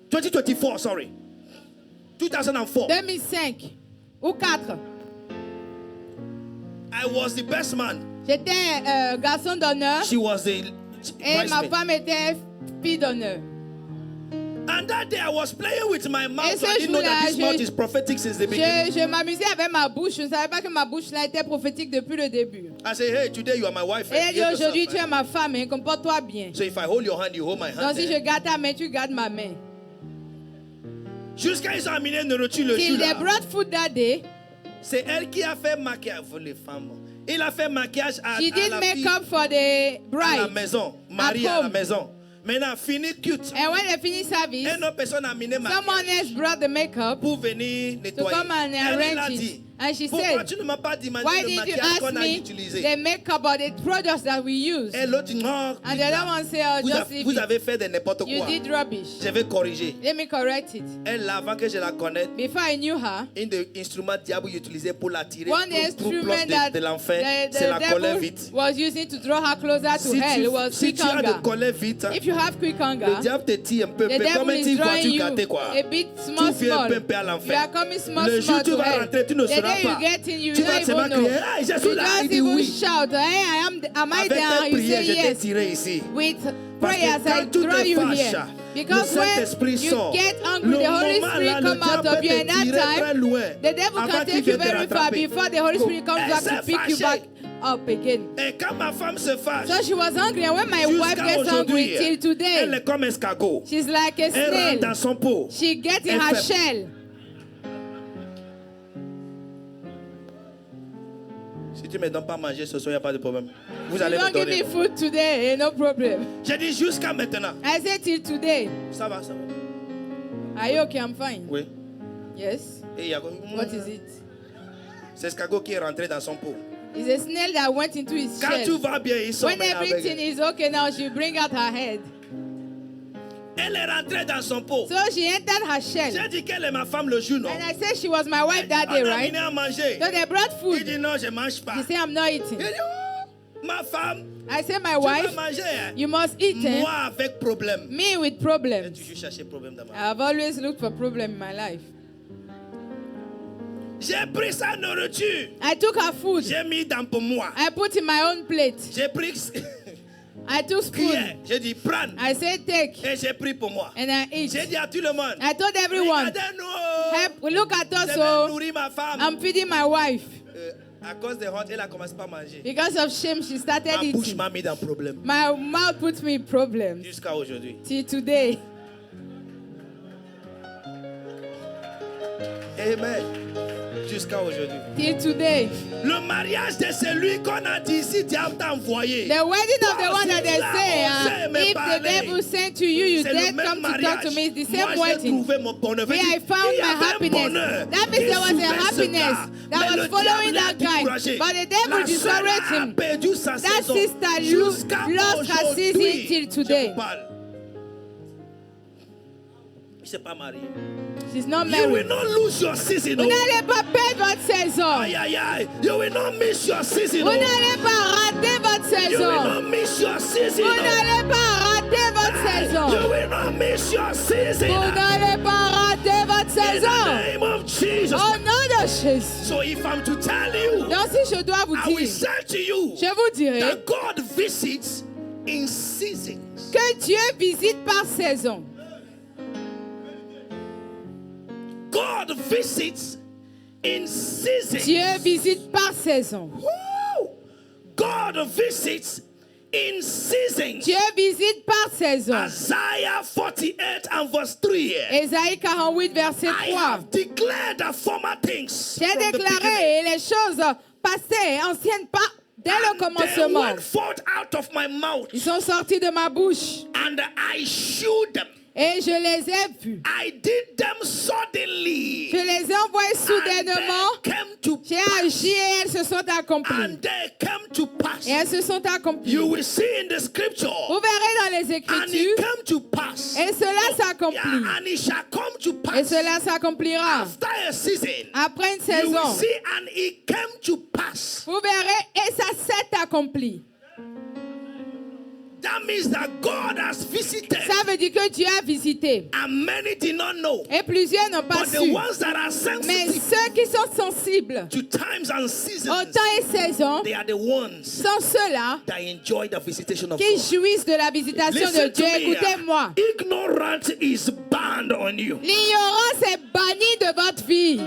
2024, sorry. 2004. 2005 ou 4, I was the best man. j'étais garçon d'honneur She was the et ma bridesmaid. femme était fille d'honneur. And that day I was playing with my Et mouth. ce I didn't know that jour-là, this mouth is prophetic since the beginning. Je m'amusais avec ma bouche. Je ne savais pas que ma bouche là était prophétique depuis le début. I say, hey, today you are my wife. Et elle dit Behave aujourd'hui yourself, tu es ma femme, hein, comporte-toi bien. So if I hold your hand, you hold my hand. Donc si je eh? garde ta main, tu gardes ma main. Jusqu'à ils ont amené nourriture le Till jour they là. brought food that day, C'est elle qui a fait maquillage. Vous les femmes. Il a fait maquillage à she did la make fille up for the à la bride. maison. Marie à la home. maison. Maintenant, fini cute. And when they finished service, Une autre personne a amené someone maquillage else brought the makeup pour venir to nettoyer. come and Elle a arrange dit, it. And she pourquoi said, tu ne m'as pas demandé why le did you maquillage ask qu'on a me utilisé? the makeup or the products that we use? Et l'autre dit, non, And the other one said, oh, vous, just leave vous it. avez fait de n'importe You quoi. did rubbish. Je vais corriger. Let me correct it. Elle, avant que je la connaisse, Before I knew her, un des instruments diable utilisé pour l'attirer one plus instrument proche that de l'enfer, the c'est la colère devil vite. was using to draw her closer to Si hell was si quick tu as de hunger. colère vite, If you have quick le hunger, diable te tire un peu, the peu comme devil un is petit drawing voiture you gâtée quoi. a bit small, Tu viens small. un peu à You l'enfer. are coming small, Le jour small où tu to vas hell. rentrer, tu ne The sauras day you pas. get in, you Tu don't vas even seulement know. crier, ah, je You suis là, il just dit even oui. shout, hey, am I Avec there? tes You prières, say je t'ai yes. tiré ici. With Parce que prayers, I quand tout draw te you fâche, here. Because le when Saint-Esprit you sort, get angry, le the Holy moment Spirit là, le come out diable of peut you. te And that tirer très time, loin the devil avant can qu'il take you vienne te very far rattraper. before the Holy Spirit comes Elle back s'est to pick you fâchée. back up again. Et quand ma femme se fâche, So she was angry, and when my wife jusqu'à gets angry aujourd'hui, till elle today, est comme escargot. she's like a Elle rentre dans snail. son pot. She gets in Elle her fait- shell. Si tu ne me donnes pas à manger ce soir, il n'y a pas de problème. Vous You allez me don't give me donner. food today, no problem. J'ai dit jusqu'à maintenant. I said till today. Ça va, ça va. Are you okay? I'm fine. Oui. Yes. Et il y a... What is it? C'est escargot qui est rentré dans son pot. It's a snail that went into his Quand tout shell. va bien, ils sont When everything is okay now, she bring out her head. Elle est rentrée dans son pot. So she entered her shell. J'ai dit qu'elle est ma femme le jour, non? And I said she was my wife that day, On a right? venu à manger. So they brought Il food. dit non, je ne mange pas. He said, I'm not eating. Il dit, oh, ma femme, I said, my tu vas wife, manger. Hein? you must eat. Moi avec problème. Me with J'ai problems. toujours cherché problème dans ma vie. I've always looked for problem in my life. J'ai pris sa nourriture. I took her food. J'ai mis dans pour moi. I put in my own plate. J'ai pris I took cuillère. spoon. J'ai dit prends. I said take. Et j'ai pris pour moi. And I J'ai eat. dit à tout le monde. I told everyone, Regardez-nous. help, look at Je us. vais So nourrir ma femme. I'm feeding my wife. À cause de honte, elle a commencé par manger. Because of shame, she started Ma bouche eating. m'a mis dans problème. My mouth puts me in problems. Jusqu'à aujourd'hui. Till today. Amen. Jusqu'à aujourd'hui. Till today. Le mariage de celui qu'on a dit ici, diable t'a envoyé. The wedding of the one that they say, if the parler. devil sent to you, you C'est le dare même come to talk mariage. to me. It's the Moi, same j'ai wedding. trouvé mon bonheur. Where I found Il y my avait un happiness. bonheur That qui means there was a suivait ce happiness gars. that Mais was le following diable l'a that guy. découragé. But the devil La sœur discouraged a him. perdu sa That saison. sister Jusqu'à lost her season aujourd'hui. till today. Je vous parle. Il ne s'est pas marié. She's not You will married. not lose your season. Vous Oh. n'allez pas perdre votre saison. Aïe, aïe, aïe. You will not miss your season. Vous Oh. n'allez pas rater votre You will saison. not miss your season. Vous n'allez pas rater votre saison. You will not miss your season. Vous n'allez pas rater votre In the saison. name of Jesus. Au nom de Jésus. So if I'm to tell you, Donc si je dois vous I will dire, say to you je vous dirai that God visits in seasons. que Dieu visite par saison. God visits in seasons. Dieu visite par saison. Woo! God visits in seasons. Dieu visite par saison. Isaiah 48 and verse 3. Ésaïe 48, verset I 3. have declared the former things J'ai from the beginning. déclaré les choses passées, anciennes, pas dès le And they commencement. went forth out of my mouth, Ils sont sortis de ma bouche and I shewed them. et je les ai vus. I did them suddenly. Je les ai envoyés soudainement. And they came to J'ai agi et elles se sont accomplies. and they came to pass. Et elles se sont accomplies. You will see in the scripture. Vous verrez dans les And it Écritures. came to pass. Et cela s'accomplit. Yeah, and it shall come to Et pass cela s'accomplira. after a season. Après une You will saison. see, and it came to pass. Vous verrez et ça s'est accompli. That means that God has visited, Ça veut dire que Dieu a visité. and many did not know. Et plusieurs n'ont pas But the su. ones that are Mais sensitive ceux qui sont sensibles to times and au seasons, temps et saison they are the ones sont ceux-là that enjoy the visitation of qui God. jouissent de la visitation de Listen Dieu. to me. Écoutez-moi. Ignorance is banned on you. L'ignorance est bannie de votre vie.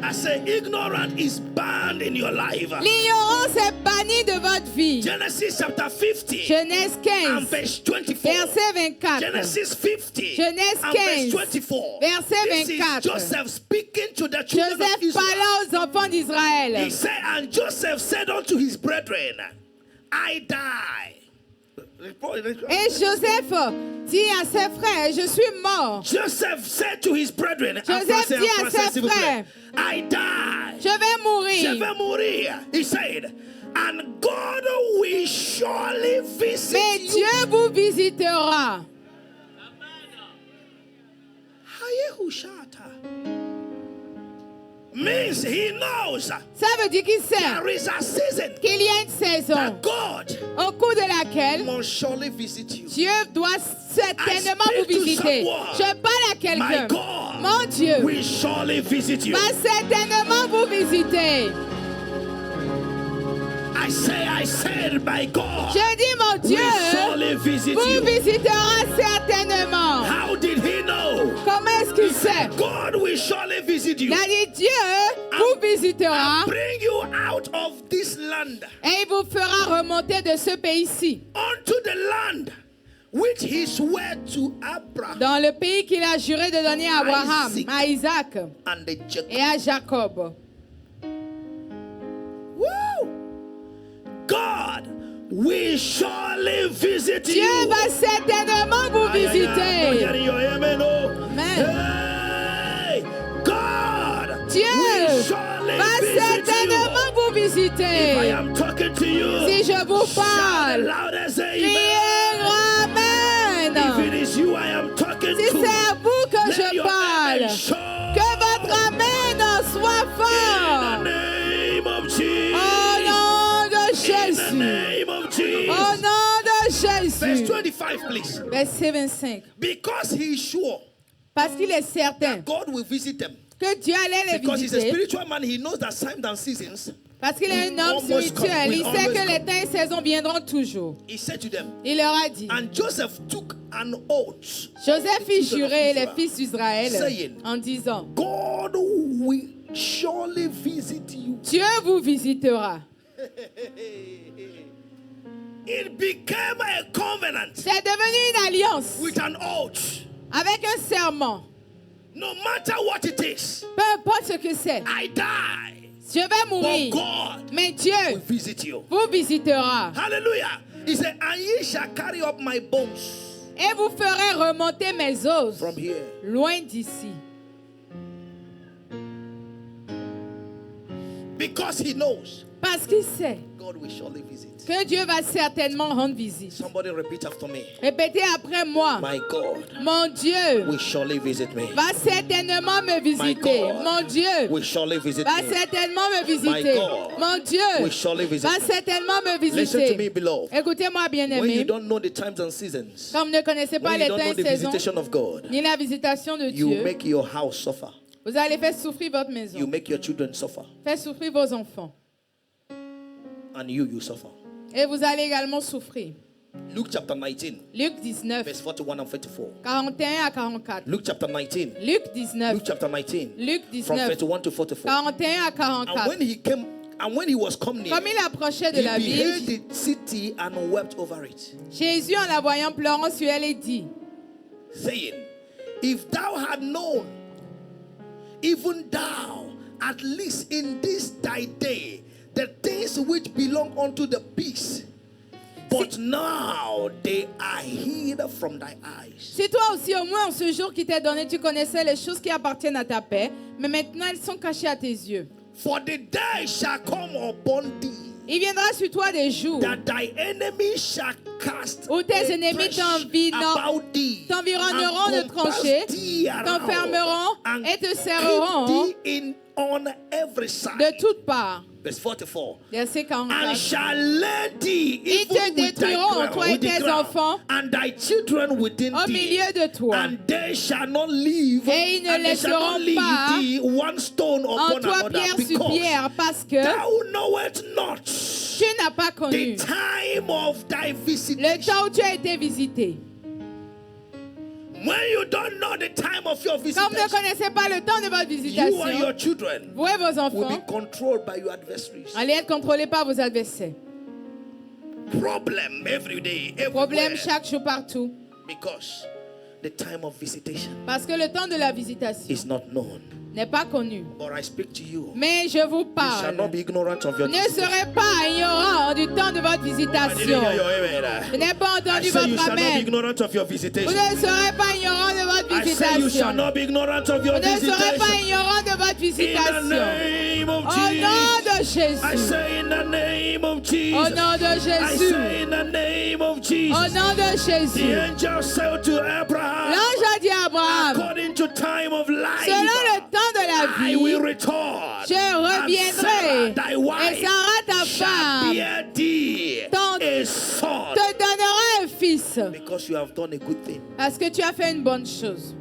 I say ignorance is banned in your life. L'ignorance est bannie de votre vie. Genesis chapter 50 Genèse and 15, verse 24. verset 24. Genesis 50 Genèse and verse 15, 24. verset This is 24. Joseph speaking to the children of Joseph Israel. parla aux enfants He d'Israël. said, and Joseph said unto his brethren, I die. Et Joseph dit à ses frères, je suis mort. Joseph said to his brethren, en Joseph français, dit en à français, ses s'il vous plaît, frères, I die. je vais Je mourir. vais mourir. He said, and God will surely visit Mais you. Dieu vous visitera. Hayehushata. Means he knows Ça veut dire qu'il sait there is a season qu'il y a une saison that God au cours de laquelle must surely visit you. Dieu doit certainement I vous speak to visiter. someone. Je parle à My quelqu'un. God Mon Dieu will surely visit you. va certainement vous visiter. I said, my God Je dis, mon Dieu will surely visit vous you. visitera certainement. How did he know? Comment est-ce qu'il sait? God will surely visit you. Il a dit, Dieu vous visitera Bring you out of this land et il vous fera remonter de ce pays-ci, unto the land which he swore to Abraham dans le pays qu'il a juré de donner à Abraham, Isaac. à Isaac and the Jacob. et à Jacob. Woo! God will surely visit Dieu you. va certainement vous visiter. Amen. Amen. Hey, God Dieu will surely va visit certainement you. vous If I visiter. am talking to you, Si je vous shout parle, loud and say criez amen. If Amen. it is you I am talking Si to, c'est à vous que let je your amen parle, show. que votre Amen en soit In fort. the name of Jesus. Au nom de In the Jésus. name of Jesus. Au nom de Verse Jésus. 25, please. Verset 25. Because he is sure Parce qu'il est certain God will visit them. que Dieu allait les Because he's a visiter. spiritual man, he knows that times and seasons. Parce qu'il est un homme Almost come. spirituel. We Il sait always que les come. temps et saisons viendront toujours. He said to them, Il leur a dit. and Joseph took an oath. Joseph fit jurer les Israel, fils d'Israël saying, en disant, God will surely visit you. Dieu vous visitera. It became a covenant C'est devenu une alliance with an oath. avec un serment. No matter what it is, Peu importe ce que c'est. I die, Je vais but mourir. God Mais will Dieu visit you. vous visitera. Hallelujah. He said, and ye shall carry up my bones Et vous ferez remonter mes os from here. loin d'ici. Because he knows Parce qu'il sait God will surely visit. que Dieu va certainement rendre visite. Somebody repeat after me. Répétez après moi. My God Mon Dieu will surely visit me. va certainement me visiter. God Mon Dieu will surely visit va me. certainement me visiter. God Mon will Dieu surely visit va me. certainement me Listen to me, visiter. beloved. Écoutez-moi, When you bien-aimé. don't know the times and seasons, Comme vous ne connaissez pas when les you don't temps know et the saisons, visitation of God, ni la visitation de you Dieu, make your house suffer. vous allez faire souffrir votre You maison, make your children suffer. faire souffrir vos enfants. And you suffer. Et vous allez également souffrir. Luke chapter 19, Luc 19, verse 41 and 44. 41 à 44. Luke chapter 19. Luc 19, Luke chapter 19. Luc From 19, 31 to 44. 41 à And 44. when he was come near, Comme il approchait de he la beheld ville, the city and wept over it, Jésus, en la voyant pleurant sur elle, et dit, saying, If thou had known, even thou, at least in this thy day, the things which belong unto the beast, but now they are hid from thy eyes. si toi aussi, au moins en ce jour qui t'est donné, tu connaissais les choses qui appartiennent à ta paix, mais maintenant elles sont cachées à tes yeux. For the day shall come upon thee, Il viendra sur toi des jours that thy enemies shall cast où tes a ennemis trash about thee, t'environneront de and compass tranchées, thee around, t'enfermeront and et te keep serreront thee in on every side. de toutes parts. Verse 44. Verset And 44. shall lay thee Ils even te with thy détruiront, ground, toi et with the tes ground, enfants, and thy children within au thee, milieu de toi. and they shall not leave, Et ils ne and they shall not laisseront leave pas thee one stone En upon toi, another, pierre sur because pierre, parce que thou knowest not tu n'as pas the connu time of thy le visitation. temps où tu as été visité. When you don't know the time of your Comme vous ne visitation, connaissez pas le temps de votre you and visitation, your children vous et vos will enfants be controlled by your adversaries. allez être contrôlés par vos adversaires. Problem every day, Problème everywhere, chaque jour partout. because the time of visitation Parce que le temps de la visitation is not known. n'est pas connu. But I speak to you. Mais je vous You shall not parle. be ignorant of your Ne visitation. serez pas ignorant du temps de votre I didn't visitation. hear your amen. Je n'ai pas I entendu say you votre shall not be amen. ignorant of your Vous visitation. ne serez pas ignorant de votre I say you shall visitation. not be ignorant of your Vous ne serez pas visitation. ignorant de votre In the visitation. name of Au nom de Jesus. I Jésus. say in the name of Au Jesus. nom de I Jésus. say in the name of Au Jesus. nom de The Jésus. angel said to Abraham, L'ange a dit à Abraham, according to time of life, selon le temps de la I will vie, return. je reviendrai. And Sarah, thy Et wife, Sarah, ta shall femme, bear thee Ton- a son. te donnera un fils. Because you have done a good thing. Parce que tu as fait une bonne chose.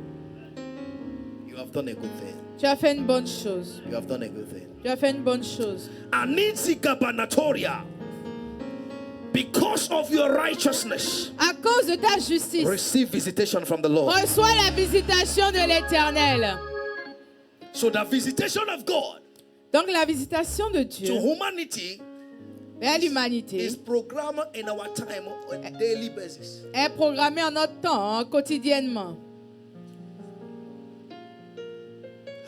You have done a good thing. Tu as fait une bonne chose. You have done a good thing. Tu as fait une bonne chose. Anitsika banatoria. Because of your righteousness, À cause de ta justice, receive visitation from the Lord. reçois la visitation de l'Éternel. So the visitation of God Donc la visitation de to Dieu humanity vers l'humanité is programmed in our time on a daily basis. est programmée en notre temps, hein, quotidiennement.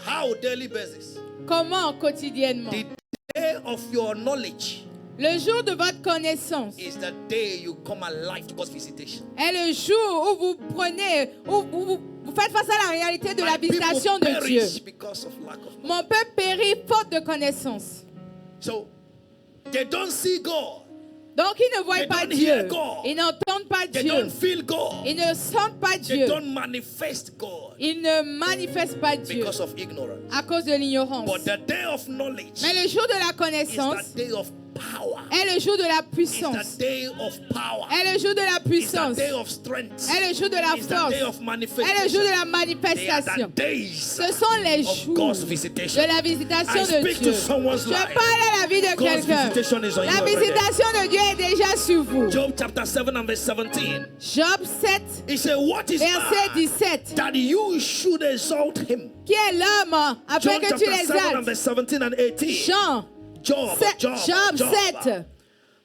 How daily basis? Comment quotidiennement? The day of your knowledge Le jour de votre connaissance is the day you come alive to God's visitation. est le jour où vous prenez, où vous faites face à la réalité de la My people visitation de Dieu. perish because of lack of knowledge. Mon peuple périt faute de connaissance. So they don't see God. Donc ils ne voient They pas don't hear Dieu. God. Ils n'entendent pas They Dieu. don't feel God. Ils ne sentent pas They Dieu. don't manifest God Ils ne manifestent pas Dieu because of ignorance. à cause de l'ignorance. But the day of knowledge Mais le jour de la is connaissance the day of power. est le jour de la It's puissance. the day of power. Est le jour de la It's the puissance. day of strength. Est le jour de la It's the force. day of Est le jour manifestation. de la They are the manifestation. days Ce sont les of jours God's de visitation. la visitation I de speak Dieu. to someone's Je life. parle à la vie de God's quelqu'un. visitation is on you La already. visitation de Dieu est déjà sur vous. Job chapter 7 and verse 17. Job 7, He said, what is verset man 17. that you should exalt him? Qui est l'homme afin John que tu chapter 7 and l'exaltes? verse 17 and 18. Jean Job 7,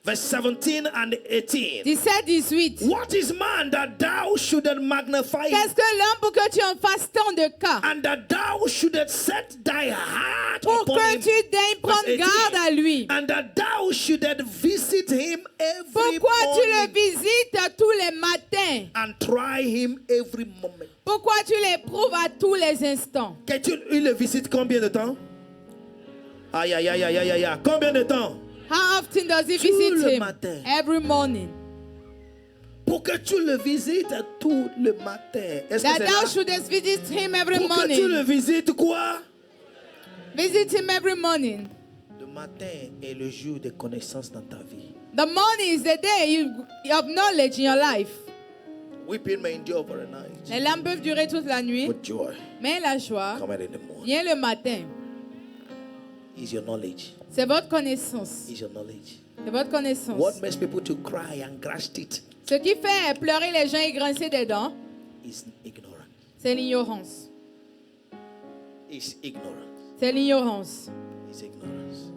verse 17 and 18. 17, 18. What is man that thou shouldest magnify him, Qu'est-ce que l'homme pour que tu en fasses tant de cas? and that thou shouldest set thy heart Pour upon que him, tu daignes prendre 18. garde à lui. and that thou shouldest visit him every Pourquoi tu le morning visites tous les matins? and try him every moment? Pourquoi tu l'éprouves à tous les instants? Il le visite combien de temps? Aïe, aïe, aïe, aïe, aïe, aïe. Combien de temps? How often does he Tout visit le him? matin. Every morning. Pour que tu le visites tout le matin. Est-ce que That c'est thou là? shouldest visit him every Pour que tu le morning. visites quoi? Visit him every morning. Le matin est le jour de connaissance dans ta vie. The morning is the day you have knowledge in your life. Weeping may endure for a night, Les larmes peuvent durer toute la nuit, but joy mais la joie cometh in the morning. vient le matin. Is your knowledge. C'est votre connaissance. Is your knowledge. C'est votre connaissance. What makes people to cry and gnash teeth Ce qui fait pleurer les gens et grincer des dents, is ignorance. c'est l'ignorance. Is ignorance. C'est l'ignorance. Is ignorance.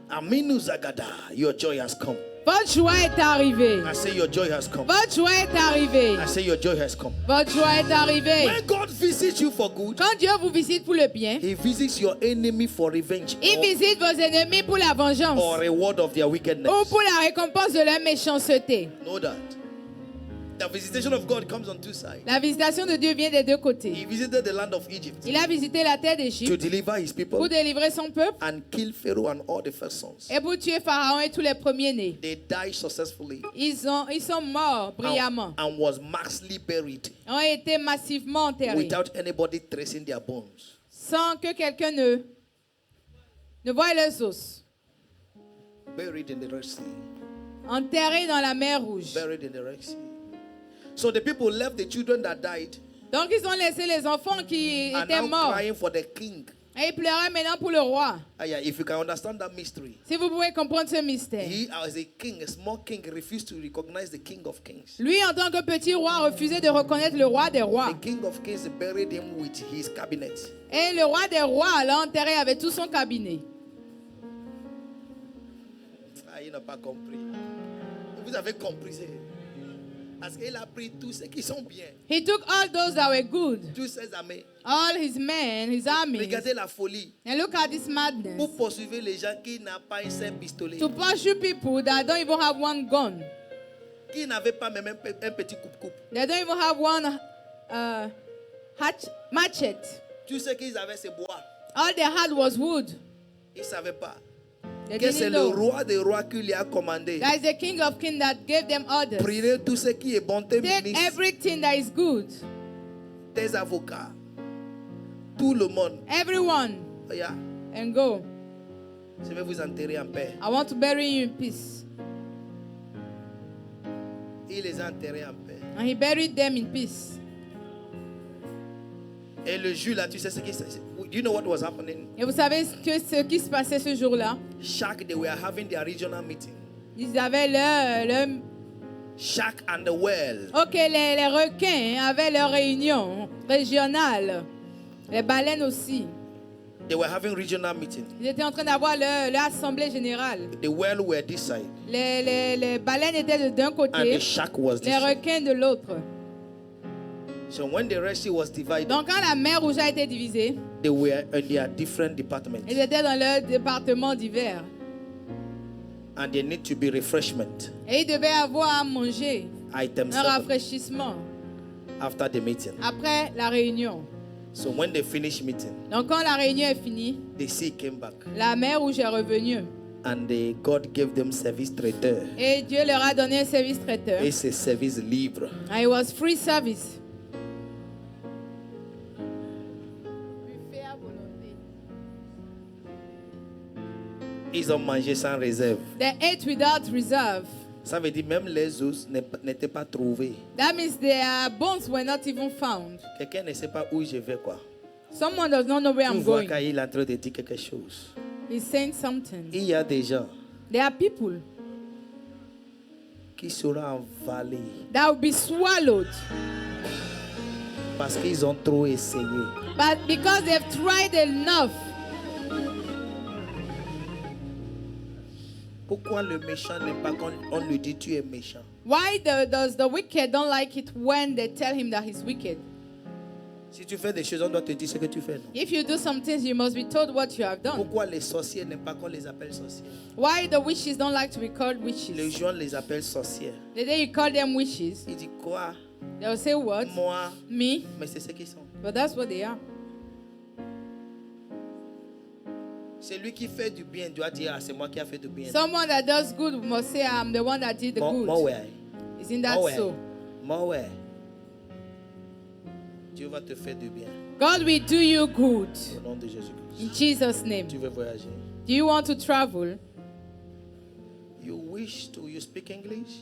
Aminu Zagada, your joy has come. Votre joie est arrivée. I say your joy has come. Votre joie est arrivée. I say your joy has come. Votre joie est arrivée. When God visits you for good, Quand Dieu vous visite pour le bien, He visits your enemy for revenge il visite vos ennemis pour la vengeance or reward of their wickedness. ou pour la récompense de leur méchanceté. Know that. The visitation of God comes on two sides. La visitation de Dieu vient des deux côtés. He visited the land of Egypt Il a visité la terre to d'Égypte deliver His people pour délivrer son peuple and kill Pharaoh and all the first sons. et pour tuer Pharaon et tous les premiers-nés. They died successfully Ils sont morts brillamment, and was massively buried ont été massivement enterrés, without anybody tracing their bones. sans que quelqu'un ne voie leurs os. Buried in the Red Sea. Enterrés dans la mer Rouge. Buried in the Red Sea. So the people left the children that died Donc ils ont laissé les enfants qui and étaient now morts. crying for the king. Et ils pleuraient maintenant pour le roi. Yeah, if you can understand that mystery. Si vous pouvez comprendre ce mystère. He, as a king, a small king, refused to recognize the king of kings. Lui, en tant que petit roi, refusait de reconnaître le roi des rois. The king of kings buried him with his cabinet. Et le roi des rois l'a enterré avec tout son cabinet. Ah, il n'a pas compris. Vous avez compris. Parce qu'il a pris tous ceux qui sont bien. He took all those that were good, Tous ses amis. all his men, his armies. Regardez la folie. And look at this madness. Pour poursuivre les gens qui n'ont pas un seul pistolet. To pursue people that don't even have one gun. Qui n'avaient pas même un petit coupe-coupe. They don't even have one machete. Tout ce qu'ils avaient, c'est bois. All they had was wood. Ils ne savaient pas They que c'est didn't le know. roi des rois qui lui a commandé. That is the king of kings that gave them orders. Prenez tout ce qui est bonté, Take ministre, everything that is good. tes avocats, tout le monde. Everyone. Yeah. And go. Je vais vous enterrer en paix. I want to bury you in peace. Il les a enterrés en paix. And he buried them in peace. Et le jour là, tu sais ce qui se... Do you know what was happening? Et vous savez ce qui se passait ce jour-là? Shaq, they were having their regional meeting. Ils avaient leur... Shaq and the Whale. Ok, les requins avaient leur réunion régionale. Les baleines aussi. They were having regional meeting. Ils étaient en train d'avoir leur assemblée générale. The whale were this side Les baleines étaient d'un and the côté, shark was this les side. requins de l'autre. So when the Red Sea was divided, Donc quand la mer Rouge a été divisée, they were in their different departments. ils étaient dans leurs départements divers. And there need to be refreshment Et ils devaient avoir à manger, item un 7 rafraîchissement after the meeting. après la réunion. So when they finished meeting, Donc quand la réunion est finie, the sea came back la mer Rouge est revenue. and God gave them service traiteur. Et Dieu leur a donné un service traiteur. Et c'est service libre. And it was free service. Ils ont mangé sans réserve. They ate without reserve. Ça veut dire même les os n'étaient pas trouvés. That means their bones were not even found. Quelqu'un ne sait pas où je vais quoi. Someone does not know where Tu I'm vois going. qu'il est en train de dire quelque chose. He's saying something. Il y a des gens There are people qui seront envalés that will be swallowed. parce qu'ils ont trop essayé. But because they've tried enough. Pourquoi le méchant n'aime pas quand on lui dit tu es méchant? Why does the wicked don't like it when they tell him that he's wicked? Si tu fais des choses, on doit te dire ce que tu fais. Non? If you do some things, you must be told what you have done. Pourquoi les sorciers n'aiment pas qu'on les appelle sorciers? Why the witches don't like to be called Les witches? gens les appellent sorcières. The day you call them witches, Ils disent quoi? they'll say what? Moi. Me. Mais c'est ce qu'ils sont. But that's what they are. C'est lui qui fait du bien doit dire, ah, c'est moi qui a fait du bien. Someone that does good must say, I'm the one that did the good. Isn't that so? Mauvais. Dieu va te faire du bien. God will do you good. Au nom de Jésus-Christ. In Jesus' name. Tu veux voyager? Do you want to travel? You speak English?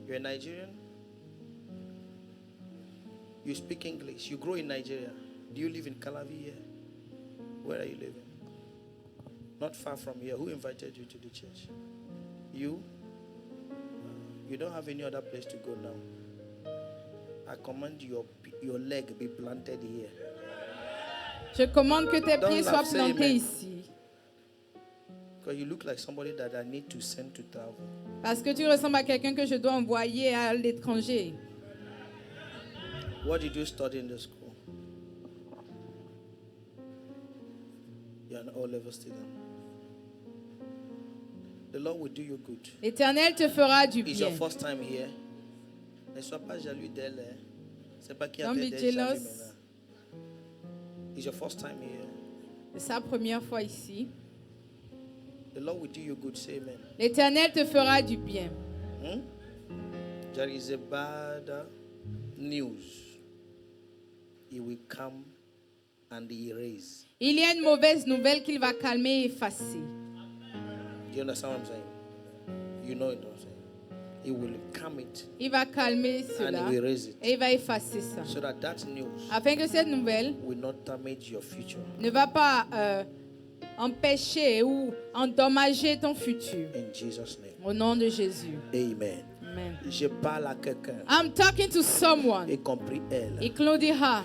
You're a Nigerian? You speak English. You grow in Nigeria. Do you live in Calavi here? Where are you living? Not far from here. Who invited you to the church? You? You don't have any other place to go now. I command your leg be planted here. Je commande que tes Don't pieds laugh, soient say plantés amen. ici. Because you look like somebody that I need to send to travel. Parce que tu ressembles à quelqu'un que je dois envoyer à l'étranger. What did you study in the school? You're an O-level student. The Lord will do you good. L'Éternel te fera du It's your bien. first time here. Ne sois pas jaloux d'elle. Hein. C'est pas qui a Don't fait be d'elle jaloux jealous. maintenant. It's your first time here. C'est sa première fois ici. The Lord will do you good. Say amen. L'Éternel te fera du bien. There is a bad news. He will come and erase. Il y a une mauvaise nouvelle qu'il va calmer et effacer. Do you understand what I'm saying? You know what I'm saying? He will calm it Il va calmer and cela he will erase it. et il va effacer ça. So that news Afin que cette nouvelle will not damage your future. ne va pas empêcher ou endommager ton futur. In Jesus' name. Au nom de Jésus. Amen. Amen. Je parle à quelqu'un, I'm talking to someone. y compris elle. Including her.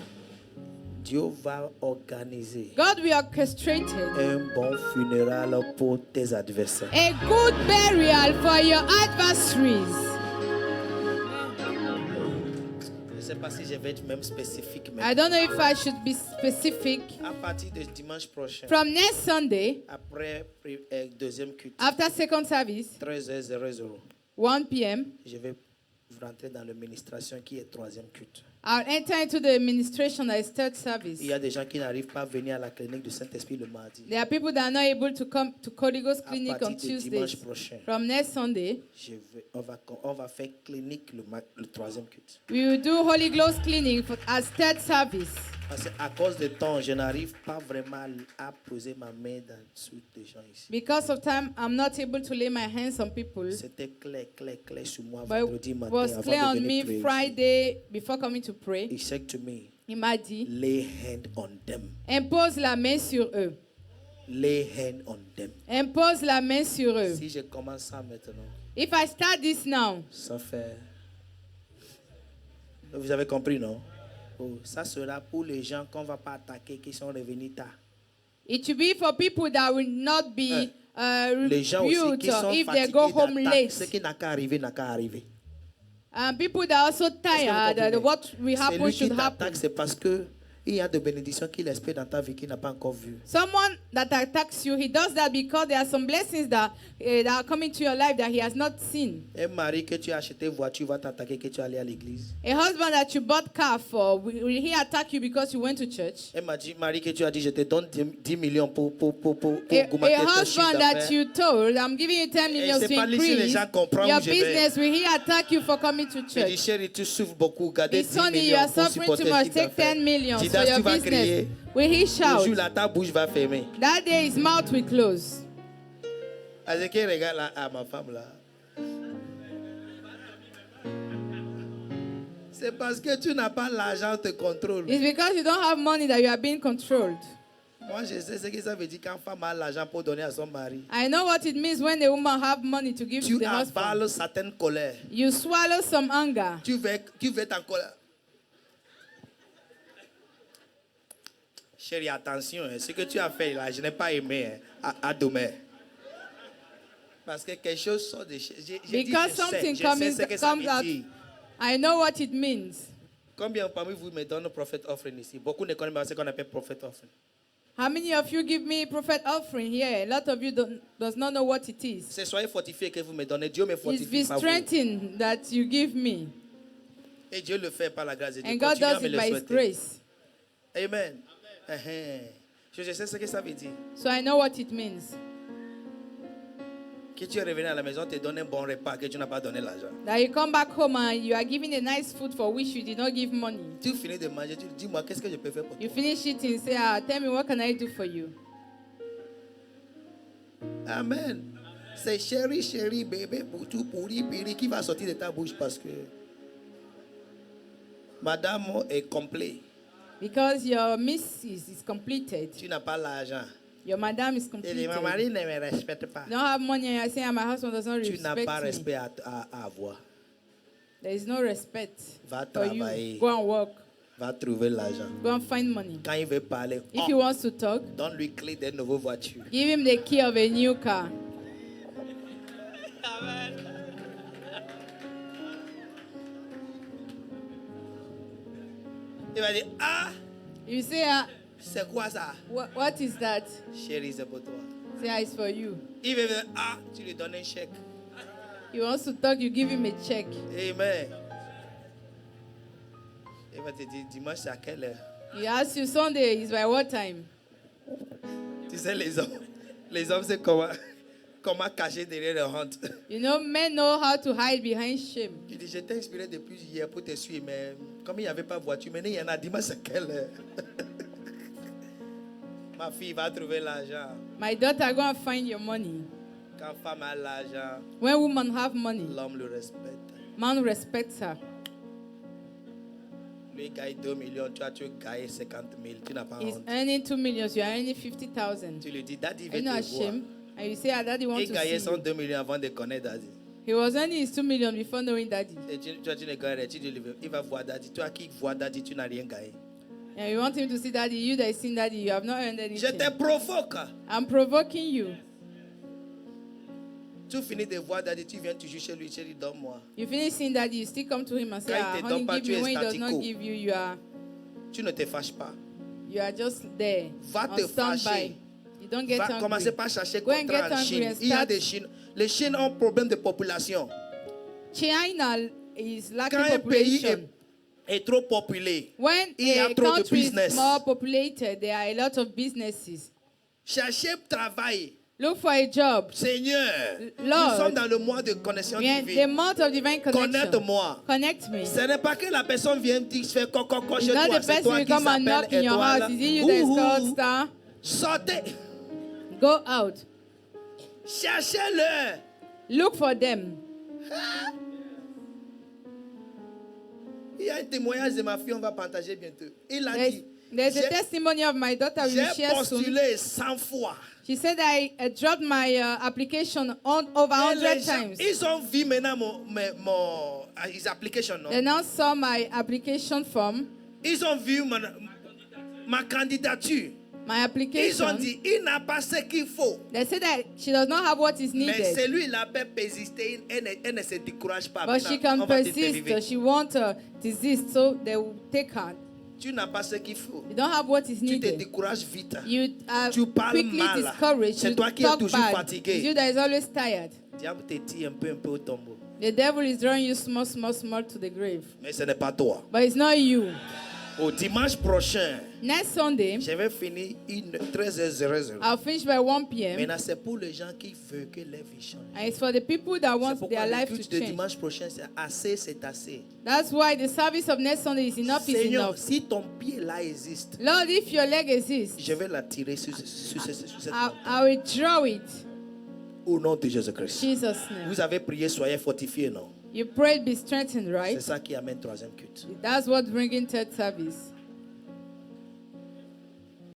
Dieu va organiser God will orchestrate un bon funéral pour tes adversaires. a good burial for your adversaries. Je ne sais pas si je vais être même spécifique, mais I don't know if I should be specific. à partir de dimanche prochain, From next Sunday, après deuxième culte, after second service, 13h00, 1 p.m., je vais rentrer dans l'administration qui est troisième culte. I'll enter into the administration that is third service. Il y a des gens qui n'arrivent pas à venir à la clinique du Saint-Esprit le mardi. There are people that are not able to come to Holy Ghost À Clinic partir on de Tuesdays. dimanche prochain, From next Sunday, on va faire clinique le troisième culte. we will do Holy Ghost Clinic as third service. Parce qu'à cause du temps, je n'arrive pas vraiment à poser ma main dessous des gens ici. Because of time, I'm not able to lay my hands on people. C'était clair sur moi But vendredi it matin was avant clear de on venir me prier. Friday before coming to pray. He said to me, Il m'a dit, lay hand on them. impose la main sur eux. Lay hand on them. Impose la main sur eux. Si je commence ça maintenant, If I start this now, ça fait... Vous avez compris, non? Oh, ça sera pour les gens qu'on ne va pas attaquer, qui sont revenus tard. it should be for people that will not be Les gens aussi rebuked qui sont if they fatigués go home d'attaque, ce late. qui n'a qu'à arriver, n'a qu'à arriver. People that are also tired that what will happen Celui qui should happen. t'attaque, c'est parce que il y a des bénédictions qu'il espère dans ta vie qu'il n'a pas encore vues. Someone that attacks you, he does that because there are some blessings that are coming to your life that he has not seen. Un mari que tu as acheté voiture va t'attaquer que tu es allé à l'église. A husband that you bought car for, will he attack you because you went to church? Un mari que tu as dit, je te donne 10 millions pour A augmenter ton chiffre husband that d'affaires. you told, I'm giving you 10 million c'est to pas lui si les increase gens comprennent your où je vais. business, will he attack you for coming to Je dis, church? chérie, tu souffres beaucoup. Gardez 10 Sonny, you millions are pour suffering supporter too le much. chiffre Take d'affaires. 10 million for Didas, your tu vas business. crier. Will he Le shout? jour là, ta bouche va fermer. That day his mouth will close. Est-ce qu'il regarde là, à ma femme là? C'est parce que tu n'as pas l'argent te contrôle. It's because you don't have money that you are being controlled. Moi, je sais ce que ça veut dire quand femme a l'argent pour donner à son mari. I know what it means when a woman have money to give to Tu the husband. avales certaines colères. You swallow some anger. Tu veux être en colère. Chérie, attention, hein, ce que tu as fait là, je n'ai pas aimé. Hein, à demain. Parce que quelque chose sort de chez. Because something je sais comes ce que ça out. veut dire. I know what it means. Combien parmi vous me donnent prophet offering ici? Beaucoup ne connaissent pas ce qu'on appelle prophet offering. How many of you give me prophet offering here? A lot of you does not know what it is. C'est soyez fortifiés que vous me donnez. Dieu me It's fortifie. the Par vous. strengthening that you give me. Et Dieu le fait par la grâce de Dieu. And God Continuez à does me it le by His souhaiter. grace. Amen. Je sais ce que ça veut dire. So I know what it means. Que tu es revenu à la maison, te donne un bon repas, que tu n'as pas donné l'argent. That you come back home and you are given a nice food for which you did not give money. Tu finis de manger, tu dis, dis-moi, qu'est-ce que je peux faire pour toi? You finish eating, say, tell me what can I do for you? Amen. C'est chéri, chéri, bébé, tout pourri, piri qui va sortir de ta bouche parce que madame est complet. Because your missus is completed. Tu n'as pas l'argent. Your madam is Et completed. mon mari ne me respecte pas. You don't have money and I say, my husband doesn't Tu n'as pas respect me. respect à avoir. There is no respect Va for travailler. you. Go and work. Va trouver l'argent. Go and find money. Quand il veut parler, If he wants to talk, donne-lui clé d'une nouvelle voiture. give him the key of a new car. Il va dire, ah, You say, c'est quoi ça? what is that? Chérie, c'est pour toi. Say, it's for you. Il veut dire, ah, tu lui donnes un chèque. He wants to talk, you give him a check. Amen. Il va te dire, dimanche, c'est à quelle heure? He asks you, Sunday is by what time? Tu sais, les hommes, c'est comment cacher derrière la honte. You know, men know how to hide behind shame. Tu dis, je t'ai inspiré depuis hier pour te suivre, mais comme il n'y avait pas de voiture, maintenant il y en a, dimanche, c'est à quelle heure? Ma fille va trouver l'argent. My daughter, go and find your money. Quand femme a l'argent, When women have money, l'homme le respecte. man respects her. Lui, il gagne 2 millions, toi, tu gagnes 50 000, tu n'as pas He's honte. earning 2 million, you are earning 50,000. Tu lui dis, Daddy Are veut you not te voir. ashamed? And you say, Daddy wants Il to gagnait see son you. 2 millions avant de connaître Daddy. He was earning his 2 million before knowing Daddy. Et toi, tu ne gagnes rien, tu dis, il va voir Daddy. Toi qui vois Daddy, tu n'as rien gagné. And you want him to see Daddy, you that is seeing Daddy, you have not earned Je te anything. provoque. I'm provoking you. Tu finis de voir Daddy, tu viens toujours chez lui, tu dis, donne-moi. You finish seeing Daddy, you still come to him and say, Quand il te honey, donne pas, give tu me. es When he does statico. not give you, Tu ne te fâches pas. you are just there. Va on te standby. fâcher. You don't get Va angry. commencer par chercher Go and contrat get en angry Chine. and Il y a start- des Chines. Les Chines ont un problème de population. China is lacking Quand un pays population. est trop populé, When il y a a trop de country is business. more populated, there are a lot of businesses. cherchez travail. Look for a job. Seigneur, Lord, nous sommes dans le mois de connexion We are in the divine. month of divine connection. Connecte-moi. Connect me. Ce n'est pas que la personne vient te faire coco It's chez not toi, the c'est person toi will qui come and knock s'appelle in your étoile. house. Is it you that is called Ouhou. star? Sortez, Go out. cherchez-le. Look for them. Il y a un témoignage de ma fille, on va partager bientôt. Il a There's, dit, there's a j'ai testimony of my daughter we will j'ai share soon. postulé 100 fois. She said I dropped my application on over Et 100 les gens, times. ils ont vu maintenant mon his application, non? They now saw my application form, Ils ont vu ma candidature. my Ils ont application. dit, il n'a pas ce qu'il faut. They said that she does not have what is Mais needed, celui-là peut persister, elle ne se décourage pas. but she Maintenant, can on va te persist. délivrer. She won't desist, so they will take her. Tu n'as pas ce qu'il faut. You don't have what is Tu te needed. décourages vite. You are Tu parles quickly mal. discouraged. C'est You toi qui es talk toujours bad. fatigué. It's you that is always tired. Le diable te tire un peu au tombeau. The devil is drawing you small, small, small to the grave. Mais ce n'est pas toi. But it's not you. Au dimanche prochain, Next Sunday, je vais finir 13h00. I'll finish by 1 p.m. Maintenant, c'est pour les gens qui veulent que leur vie change. And it's for the people that C'est want pourquoi their le life to culte de change. dimanche prochain, c'est assez, c'est assez. That's why the service of next Sunday is enough is Seigneur, enough. si ton pied là existe, Lord, if your leg exists, je vais l'attirer sur cette I will draw it. au nom de Jésus-Christ. Jesus' name. Vous avez prié, soyez fortifiés, non? You prayed, be strengthened, C'est right? ça qui amène troisième culte. That's what bringing third service.